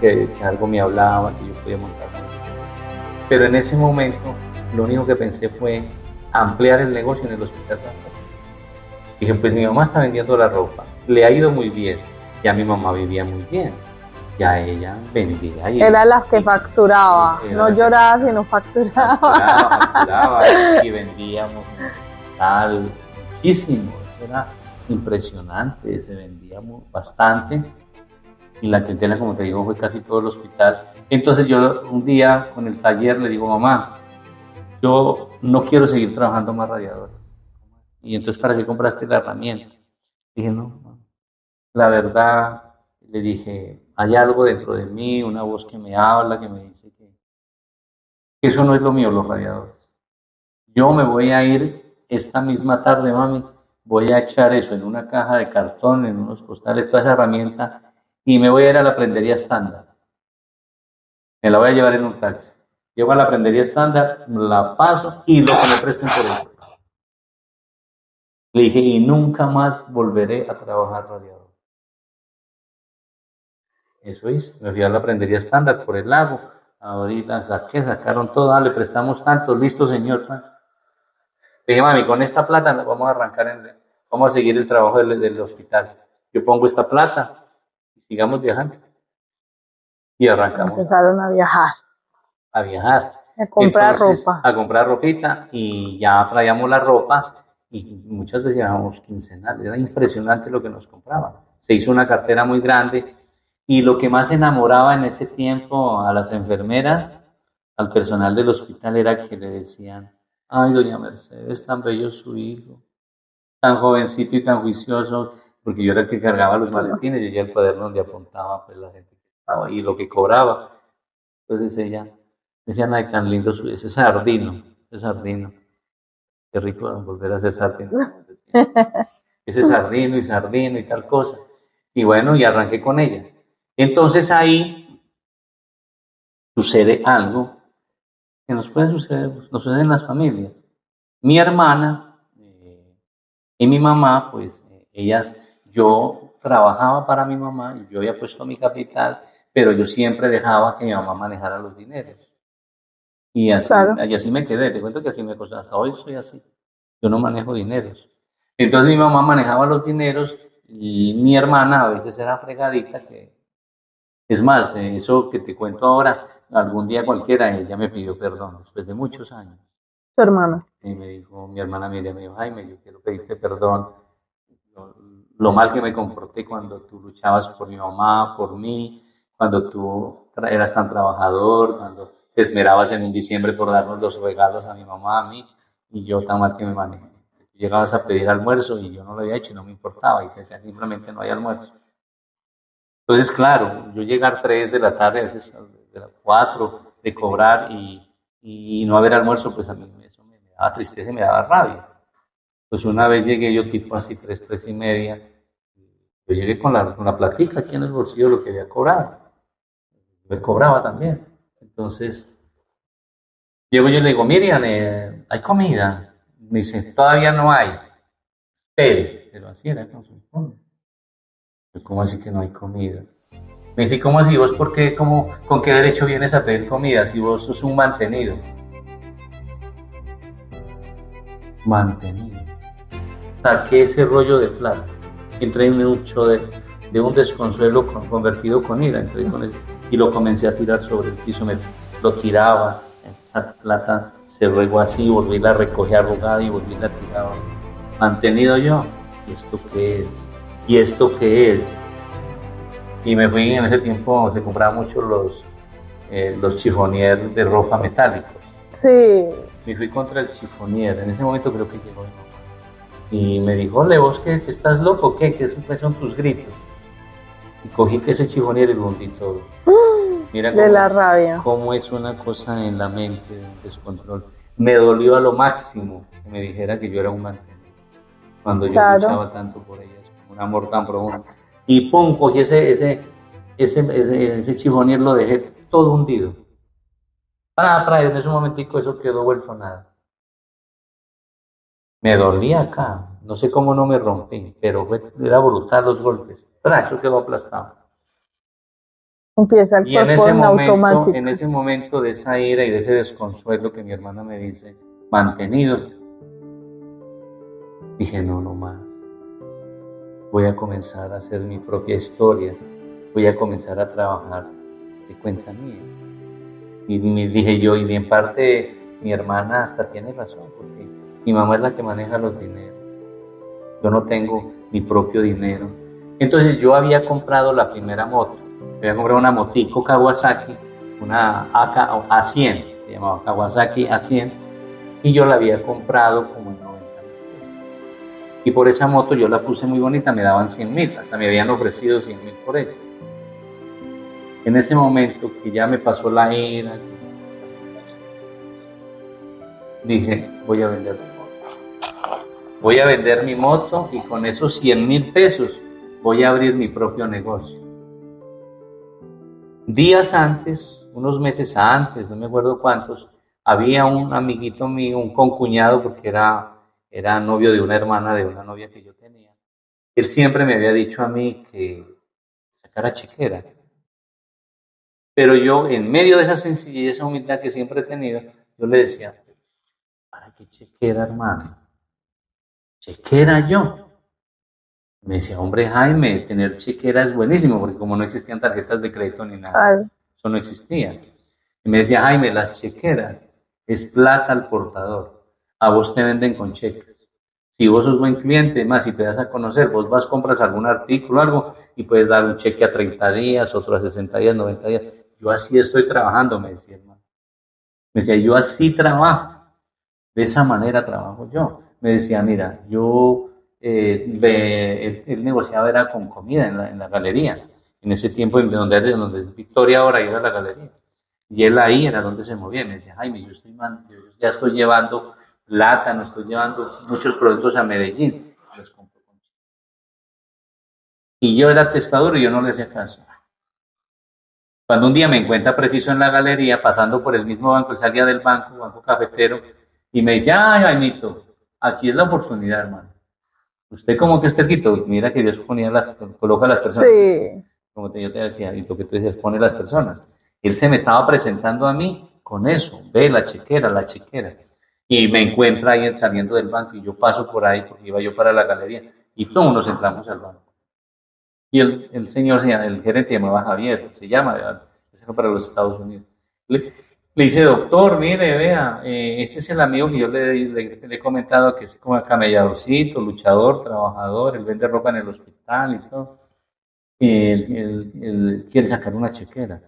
que algo me hablaba, que yo podía montar. Pero en ese momento, lo único que pensé fue ampliar el negocio en el Hospital San Jorge. Dije, pues mi mamá está vendiendo la ropa, le ha ido muy bien, ya mi mamá vivía muy bien, ya ella vendía. Era la que facturaba, no lloraba sino facturaba. Facturaba y vendíamos tal, muchísimo, era impresionante, se vendía bastante y la clientela, como te digo, fue casi todo el hospital. Entonces yo un día con el taller le digo, mamá, yo no quiero seguir trabajando más radiadores. Y entonces, ¿para qué compraste la herramienta? Dije, no, la verdad, le dije, hay algo dentro de mí, una voz que me habla, que me dice que eso no es lo mío, los radiadores. Yo me voy a ir esta misma tarde, mami, voy a echar eso en una caja de cartón, en unos costales, toda esa herramienta, y me voy a ir a la prendería estándar. Me la voy a llevar en un taxi. Llego a la prendería estándar, la paso y lo que me presten por eso. Le dije, y nunca más volveré a trabajar radiador. Eso hice, me fui a la prendería estándar por el lago, ahorita sacaron todo, le prestamos tanto, listo señor. Le dije, mami, con esta plata vamos a arrancar, vamos a seguir el trabajo del hospital. Yo pongo esta plata y sigamos viajando. Y arrancamos. Empezaron a viajar. A viajar. A comprar ropa. A comprar ropita y ya traíamos la ropa y muchas veces llevábamos quincenales. Era impresionante lo que nos compraban. Se hizo una cartera muy grande y lo que más enamoraba en ese tiempo a las enfermeras, al personal del hospital, era que le decían, ay, doña Mercedes, tan bello su hijo, tan jovencito y tan juicioso, porque yo era el que cargaba los maletines y ella el cuaderno donde apuntaba pues la gente que estaba ahí, lo que cobraba. Entonces ella decía, ay, tan lindo ese sardino. Qué rico volver a hacer sardino. Ese sardino y tal cosa. Y bueno, y arranqué con ella. Entonces ahí sucede algo que nos sucede en las familias. Mi hermana y mi mamá, pues yo trabajaba para mi mamá y yo había puesto mi capital, pero yo siempre dejaba que mi mamá manejara los dineros. Y así, claro. Y así me quedé, te cuento que así me costó, hasta hoy soy así, yo no manejo dineros. Entonces mi mamá manejaba los dineros y mi hermana a veces era fregadita, que es más, eso que te cuento ahora, algún día cualquiera ella me pidió perdón, después de muchos años. ¿Tu hermana? Y me dijo, mi hermana Miriam, me dijo, Jaime, yo quiero pedirte perdón, lo mal que me comporté cuando tú luchabas por mi mamá, por mí, cuando tú eras tan trabajador, cuando te esmerabas en un diciembre por darnos los regalos a mi mamá, a mí, y yo tan mal que me manejé. Llegabas a pedir almuerzo y yo no lo había hecho y no me importaba, y te decía, simplemente no hay almuerzo. Entonces, claro, yo llegar 3 de la tarde, a veces de las 4, de cobrar y no haber almuerzo, pues a mí eso me daba tristeza y me daba rabia. Pues una vez llegué yo tipo así 3 y media, yo llegué con la platica aquí en el bolsillo lo que había cobrado. Me cobraba también. Entonces, llego yo y le digo, Miriam, ¿hay comida? Me dice, todavía no hay. Pero así era con su esposa. ¿Cómo así que no hay comida? Me dice, ¿cómo así? ¿Vos por qué, con qué derecho vienes a pedir comida si vos sos un mantenido? Mantenido. Saqué ese rollo de plata. Entré en un show de un desconsuelo convertido con ira. Entré con y lo comencé a tirar sobre el piso. Me lo tiraba. Esa plata se regó así, volví la recogí arrugada y volví la tiraba. Mantenido yo. ¿Y esto qué es? ¿Y esto qué es? Y me fui, en ese tiempo se compraban mucho los chifoniers de ropa metálicos. Sí. Me fui contra el chifonier, en ese momento creo que llegó mi mamá. Y me dijo, ole, vos que estás loco, ¿qué son tus gritos? Y cogí ese chifonier y lo hundí todo. Mira de la rabia. Cómo es una cosa en la mente, un descontrol. Me dolió a lo máximo que me dijera que yo era un mantenido. Cuando yo luchaba tanto por ella, un amor tan profundo. Y pum, cogí ese chifonier, lo dejé todo hundido. En ese momentico eso quedó vuelto nada. Me dolía acá, no sé cómo no me rompí, pero era brutal los golpes. Eso quedó aplastado. Empieza el cuerpo en automático. En ese momento de esa ira y de ese desconsuelo que mi hermana me dice, mantenido, dije, no más. voy a comenzar a hacer mi propia historia, voy a comenzar a trabajar de cuenta mía. Y me dije yo, y en parte mi hermana hasta tiene razón, porque mi mamá es la que maneja los dineros. Yo no tengo mi propio dinero. Entonces yo había comprado la primera moto. Había comprado una motico Kawasaki, una A100, se llamaba Kawasaki A100, y yo la había comprado como en 90 mil. Y por esa moto yo la puse muy bonita, me daban 100.000, hasta me habían ofrecido 100.000 por ella. En ese momento que ya me pasó la ira, dije, voy a vender mi moto. Voy a vender mi moto y con esos 100.000 pesos voy a abrir mi propio negocio. Días antes, unos meses antes, no me acuerdo cuántos, había un amiguito mío, un concuñado, porque era novio de una hermana de una novia que yo tenía. Él siempre me había dicho a mí que sacara chequera. Pero yo, en medio de esa sencillez y esa humildad que siempre he tenido, yo le decía, ¿para qué chequera, hermano? ¿Chequera yo? Me decía, hombre, Jaime, tener chequera es buenísimo, porque como no existían tarjetas de crédito ni nada, eso no existía. Y me decía, Jaime, las chequeras es plata al portador. A vos te venden con cheques. Si vos sos buen cliente, más si te das a conocer, vos vas, compras algún artículo, algo, y puedes dar un cheque a 30 días, otro a 60 días, 90 días. Yo así estoy trabajando, me decía, hermano. Me decía, yo así trabajo. De esa manera trabajo yo. Me decía, mira, yo, él negociaba era con comida en la galería. En ese tiempo, donde es Victoria ahora, era la galería. Y él ahí era donde se movía. Me decía, Jaime, yo ya estoy llevando plátano, estoy llevando muchos productos a Medellín. Los compro con cheque. Y yo era testador y yo no le hacía caso. Cuando un día me encuentra preciso en la galería, pasando por el mismo banco, él salía del banco cafetero, y me dice, ay, Jaimito, aquí es la oportunidad, hermano. Usted como que es terquito, mira que Dios coloca a las personas. Sí. Como yo te decía, y lo que tú decías, pone las personas. Él se me estaba presentando a mí con eso, ve la chequera. Y me encuentra ahí saliendo del banco, y yo paso por ahí, porque iba yo para la galería, y todos nos entramos al banco. Y el señor, el gerente llamaba Javier, se fue para los Estados Unidos. Le dice, doctor, mire, vea, este es el amigo que yo le he comentado, que es como camelladorcito, luchador, trabajador, él vende ropa en el hospital y todo. Él quiere sacar una chequera.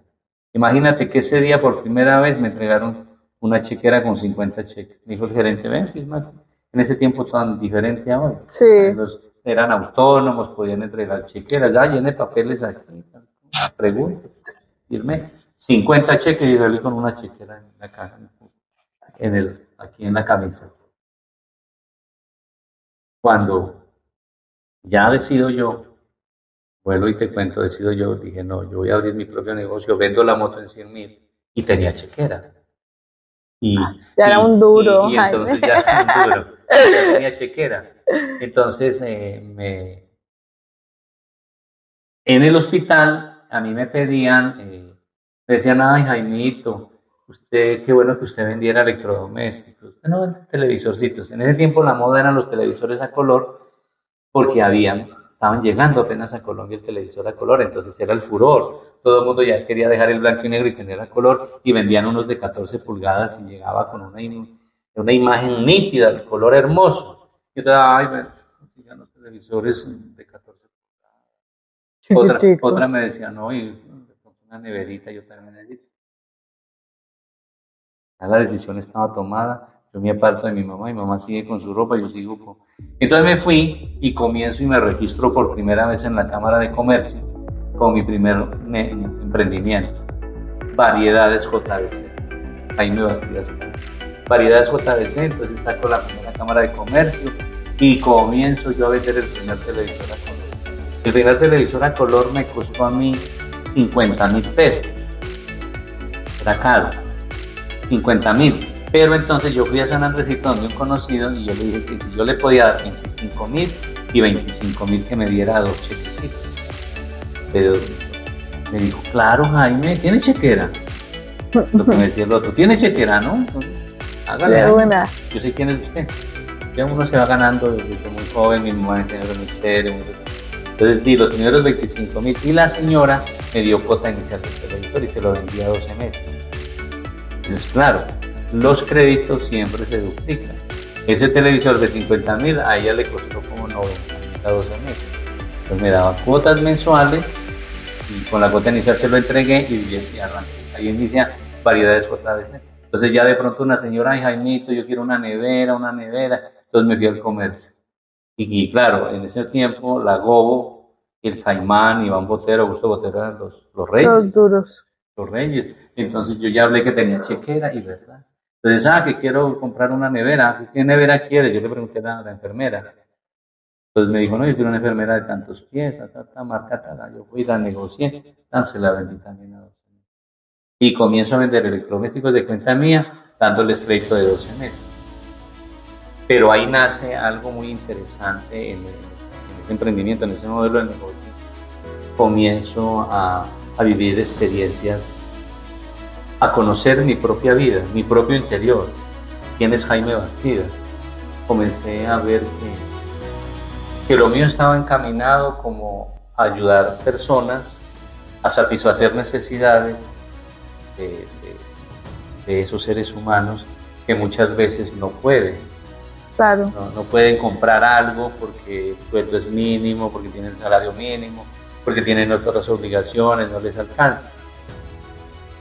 Imagínate que ese día por primera vez me entregaron una chequera con 50 cheques. Me dijo el gerente, ven, en ese tiempo tan diferente a hoy. Sí. Eran autónomos, podían entregar chequeras, ya llené papeles aquí, pregunto, firmé 50 cheques y salí con una chequera en la caja, aquí en la camisa. Cuando ya decido yo, vuelvo y te cuento, dije no, yo voy a abrir mi propio negocio, vendo la moto en 100.000 y tenía chequera. Ya era un duro. Y entonces ya era un duro, ya tenía chequera. Entonces, en el hospital, a mí me pedían, me decían, ay, Jaimito, qué bueno que usted vendiera electrodomésticos. Usted no vende televisorcitos. En ese tiempo la moda eran los televisores a color, porque estaban llegando apenas a Colombia el televisor a color, entonces era el furor. Todo el mundo ya quería dejar el blanco y negro y tener a color, y vendían unos de 14 pulgadas y llegaba con una imagen nítida, el color hermoso. Yo te daba, ay, ya los televisores de 14 pulgadas. Otra me decía, no, y una neverita yo también necesito. Ya la decisión estaba tomada, yo me aparto de mi mamá sigue con su ropa, yo sigo con... Entonces me fui y comienzo y me registro por primera vez en la Cámara de Comercio con mi primer emprendimiento. Variedades JBC. Jaime Bastidas. Variedades JBC, entonces saco la primera Cámara de Comercio y comienzo yo a vender el primer televisor a color. El primer televisor a color me costó a mí 50.000 pesos. Era caro, 50.000. Pero entonces yo fui a San Andresito donde un conocido y yo le dije que si yo le podía dar 25.000 y 25.000 que me diera 2 chequecitos. Pero me dijo, claro, Jaime, ¿tiene chequera? Lo que me decía el otro, ¿tiene chequera, no? Entonces, hágale. Yo sé quién es usted. Ya uno se va ganando desde muy joven, mi mamá me enseñó muy serio. Entonces di los primeros 25.000 y la señora me dio cuota inicial del televisor y se lo vendía a 12 meses. Entonces, claro, los créditos siempre se duplican. Ese televisor de 50.000 a ella le costó como 90.000 a 12 meses. Entonces me daba cuotas mensuales y con la cuota inicial se lo entregué y arranqué. Ahí inicia variedades JBC. Entonces ya de pronto una señora, ay Jaimito, yo quiero una nevera. Entonces me fui al comercio. Y claro, en ese tiempo la Gobo, el Caimán, Iván Botero, Augusto Botero eran los reyes. Los duros. Los reyes. Entonces yo ya hablé que tenía chequera y verdad. Entonces, que quiero comprar una nevera. ¿Qué nevera quieres? Yo le pregunté a la enfermera. Entonces me dijo, no, yo quiero una enfermera de tantos pies, esta marca, tal. Yo fui y la negocié, se la vendí también a 12 meses. Y comienzo a vender electrodomésticos de cuenta mía, dándoles crédito de 12 meses. Pero ahí nace algo muy interesante en ese emprendimiento, en ese modelo de negocio. Comienzo a vivir experiencias, a conocer mi propia vida, mi propio interior. ¿Quién es Jaime Bastidas? Comencé a ver que lo mío estaba encaminado como a ayudar personas a satisfacer necesidades de esos seres humanos que muchas veces no pueden. Claro. No pueden comprar algo porque el sueldo es mínimo, porque tienen el salario mínimo, porque tienen otras obligaciones, no les alcanza.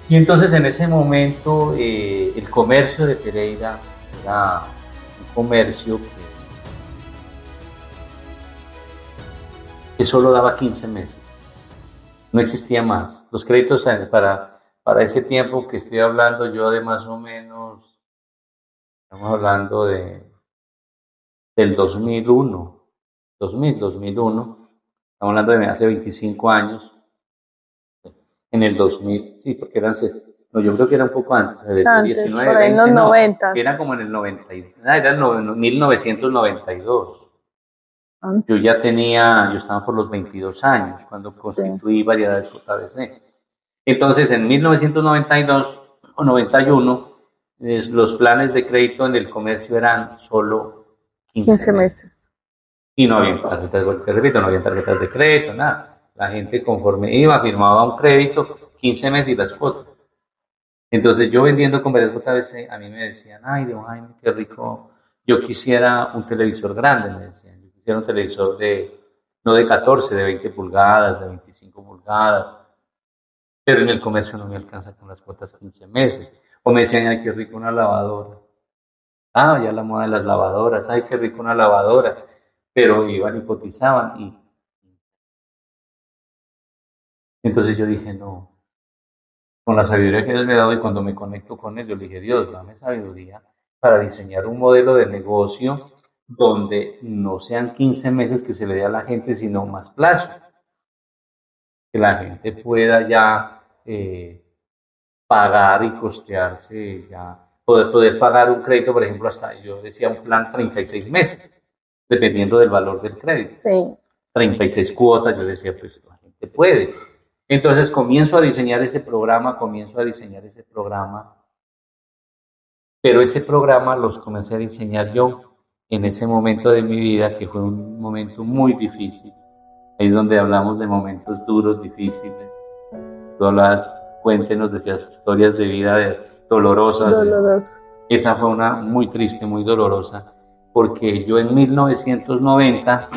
Y entonces en ese momento el comercio de Pereira era un comercio que solo daba 15 meses, no existía más. Los créditos para ese tiempo que estoy hablando yo de más o menos, estamos hablando del 2001, estamos hablando de hace 25 años. En el 2000, sí, porque no, yo creo que era un poco antes, desde antes, 19, por ahí 20, en los no, 90. era como en el 90, era en 1992. Yo estaba por los 22 años cuando constituí Variedades JBC. Entonces, en 1992 o 91, los planes de crédito en el comercio eran solo 15 meses. Y no había tarjetas de crédito, nada. La gente conforme iba, firmaba un crédito, 15 meses y las cuotas. Entonces yo vendiendo con Variedades JBC, a mí me decían, ay, don Jaime, qué rico, yo quisiera un televisor grande, me decían. Yo quisiera un televisor no de 14, de 20 pulgadas, de 25 pulgadas. Pero en el comercio no me alcanza con las cuotas 15 meses. O me decían, ay, qué rico una lavadora. Ya la moda de las lavadoras, ay, qué rico una lavadora. Pero iban y cotizaban y entonces yo dije, no, con la sabiduría que Dios me ha dado y cuando me conecto con Él, yo le dije, Dios, dame sabiduría para diseñar un modelo de negocio donde no sean 15 meses que se le dé a la gente, sino más plazo. Que la gente pueda ya pagar y costearse, ya poder pagar un crédito, por ejemplo, hasta yo decía un plan 36 meses, dependiendo del valor del crédito. Sí. 36 cuotas, yo decía, pues la gente puede. Entonces comienzo a diseñar ese programa, pero ese programa los comencé a diseñar yo en ese momento de mi vida, que fue un momento muy difícil. Ahí es donde hablamos de momentos duros, difíciles. Tú hablabas, cuéntenos, decías historias de vida dolorosas. Esa fue una muy triste, muy dolorosa, porque yo en 1990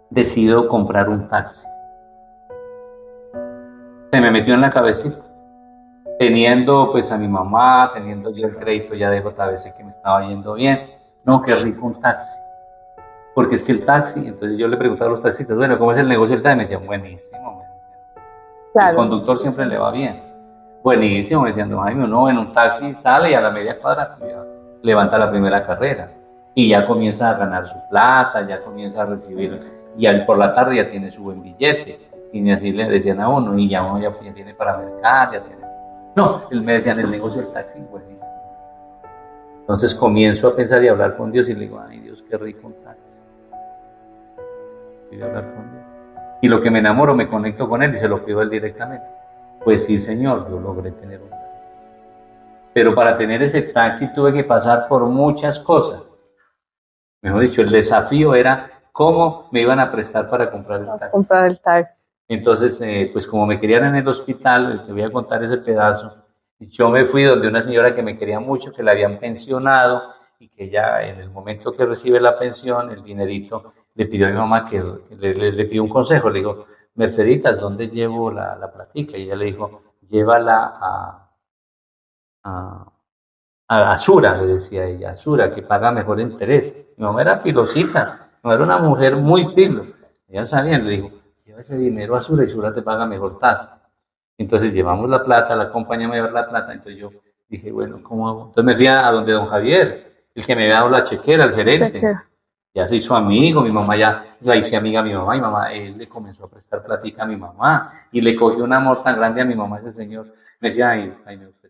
decido comprar un taxi. Se me metió en la cabecita, teniendo pues a mi mamá, teniendo yo el crédito ya de JBC que me estaba yendo bien. No, qué rico un taxi. Porque es que el taxi, entonces yo le preguntaba a los taxistas, bueno, ¿cómo es el negocio del taxi? Me decían, buenísimo. Claro. El conductor siempre le va bien. Buenísimo, me decían, don Jaime, uno en un taxi sale y a la media cuadra ya levanta la primera carrera. Y ya comienza a ganar su plata, ya comienza a recibir, y por la tarde ya tiene su buen billete. Y así le decían a uno, y ya uno ya tiene para mercar, ya tiene. No, me decían, el negocio del taxi, buenísimo. Entonces comienzo a pensar y a hablar con Dios y le digo, ay Dios, qué rico un taxi. Y hablar con Dios. Y lo que me enamoro, me conecto con Él y se lo pido a Él directamente. Pues sí, Señor, yo logré tener un taxi. Pero para tener ese taxi tuve que pasar por muchas cosas. Mejor dicho, el desafío era cómo me iban a prestar para comprar el taxi. Comprar el taxi. Entonces, pues como me querían en el hospital, te voy a contar ese pedazo. Yo me fui donde una señora que me quería mucho, que la habían pensionado y que ya en el momento que recibe la pensión, el dinerito, le pidió a mi mamá que le pidió un consejo. Le dijo, Merceditas, ¿dónde llevo la platica? Y ella le dijo, llévala a Sura, le decía ella, a Sura, que paga mejor interés. Mi mamá era pilosita, no era una mujer muy pilo. Ella sabía, le dijo, lleva ese dinero a Sura y Sura te paga mejor tasa. Entonces llevamos la plata, la compañía me lleva la plata, entonces yo dije, bueno, ¿cómo hago? Entonces me fui a donde don Javier, el que me había dado la chequera, el gerente. Ya se hizo amigo, mi mamá ya la hice amiga a mi mamá, él le comenzó a prestar platica a mi mamá y le cogió un amor tan grande a mi mamá ese señor. Me decía, ay, usted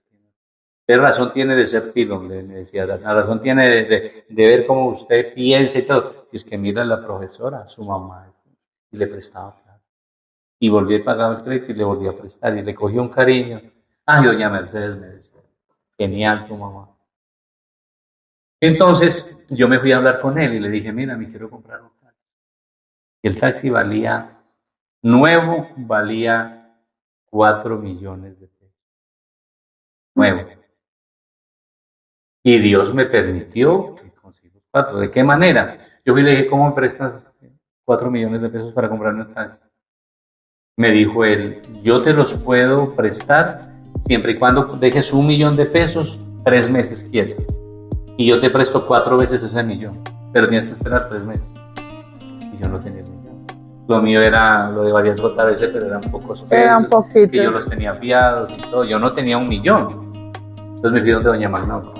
¿qué razón tiene de ser pilo? Me decía, la razón tiene de ver cómo usted piensa y todo. Y es que mira la profesora, su mamá, y le prestaba plata. Y volví a pagar el crédito y le volví a prestar y le cogió un cariño. Ay, doña Mercedes, me decía, genial tu mamá. Entonces yo me fui a hablar con él y le dije, mira, me quiero comprar un taxi. Y el taxi nuevo valía 4 millones de pesos. Nuevo. Y Dios me permitió que consiga 4. ¿De qué manera? Yo fui y le dije, ¿cómo me prestas 4 millones de pesos para comprarme un taxi? Me dijo él, yo te los puedo prestar siempre y cuando dejes 1 millón de pesos 3 meses quietos. Y yo te presto 4 veces ese millón, pero tienes que esperar 3 meses. Y yo no tenía el millón. Lo mío era lo de varias JBC, pero eran pocos pesos. Eran poquitos. Que yo los tenía fiados y todo. Yo no tenía 1 millón. Entonces me fui donde doña Magnolia,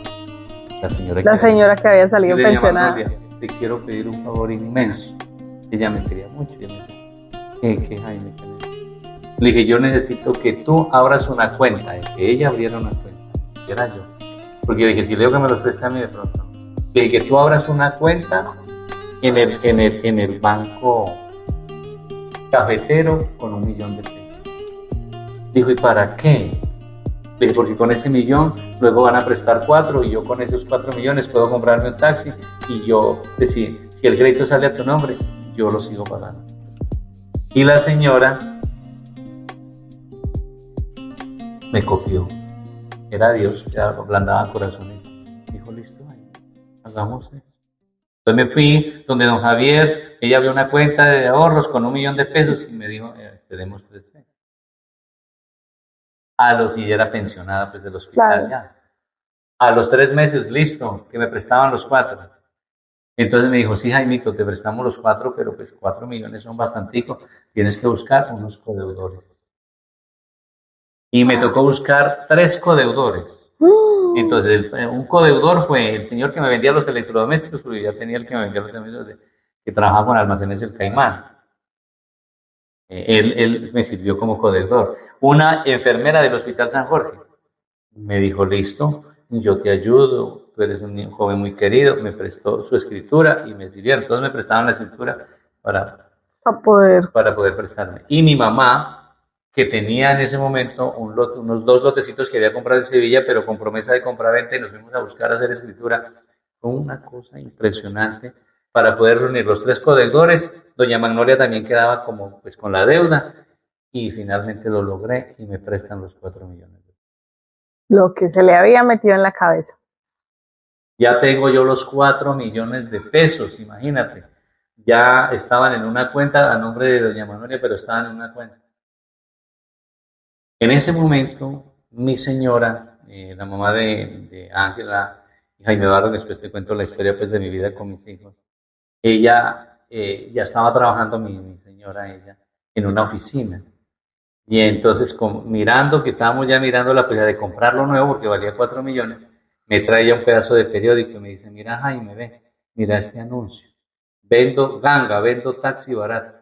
la señora que había salido pensionada. Te quiero pedir un favor inmenso. Ella me quería mucho. Y me dijo, ¿qué Jaime? Le dije, yo necesito que tú abras una cuenta, que ella abriera una cuenta. Y era yo. Porque dije, si leo que me los presta a mí de pronto. Le dije, que tú abras una cuenta en el banco cafetero con 1 millón de pesos. Dijo, ¿y para qué? Le dije, porque con ese millón luego van a prestar 4 y yo con esos 4 millones puedo comprarme un taxi y yo, si el crédito sale a tu nombre, yo lo sigo pagando. Y la señora me copió. Era Dios, ya ablandaba corazones. Dijo, listo, hagamos eso. Entonces me fui donde don Javier, ella abrió una cuenta de ahorros con 1 millón de pesos y me dijo, tenemos 3 meses. Y ella era pensionada pues del hospital. Claro. Ya. A los 3 meses, listo, que me prestaban los 4. Entonces me dijo, sí, Jaimito, te prestamos los 4, pero pues 4 millones son bastanticos, tienes que buscar unos codeudores. Y me tocó buscar 3 codeudores. Entonces, un codeudor fue el señor que me vendía los electrodomésticos, porque ya tenía el que me vendía los electrodomésticos, que trabajaba con Almacenes El Caimán. Él me sirvió como codeudor. Una enfermera del Hospital San Jorge me dijo, listo, yo te ayudo, tú eres un joven muy querido, me prestó su escritura y me sirvieron. Todos me prestaban la escritura para poder prestarme. Y mi mamá, que tenía en ese momento unos 2 lotecitos que había comprado en Sevilla, pero con promesa de compra-venta, y nos fuimos a buscar hacer escritura. Fue una cosa impresionante para poder reunir los 3 codeudores. Doña Magnolia también quedaba como pues con la deuda y finalmente lo logré y me prestan los 4 millones. Lo que se le había metido en la cabeza. Ya tengo yo los 4 millones de pesos, imagínate. Ya estaban en una cuenta a nombre de doña Magnolia, pero estaban en una cuenta. En ese momento, mi señora, la mamá de Ángela y Jaime Barro, después te cuento la historia pues, de mi vida con mis hijos, ella ya estaba trabajando, mi señora, ella, en una oficina. Y entonces, que estábamos ya mirando la posibilidad de comprar lo nuevo, porque valía 4 millones, me trae ya un pedazo de periódico y me dice, mira Jaime, mira este anuncio. Vendo taxi barato.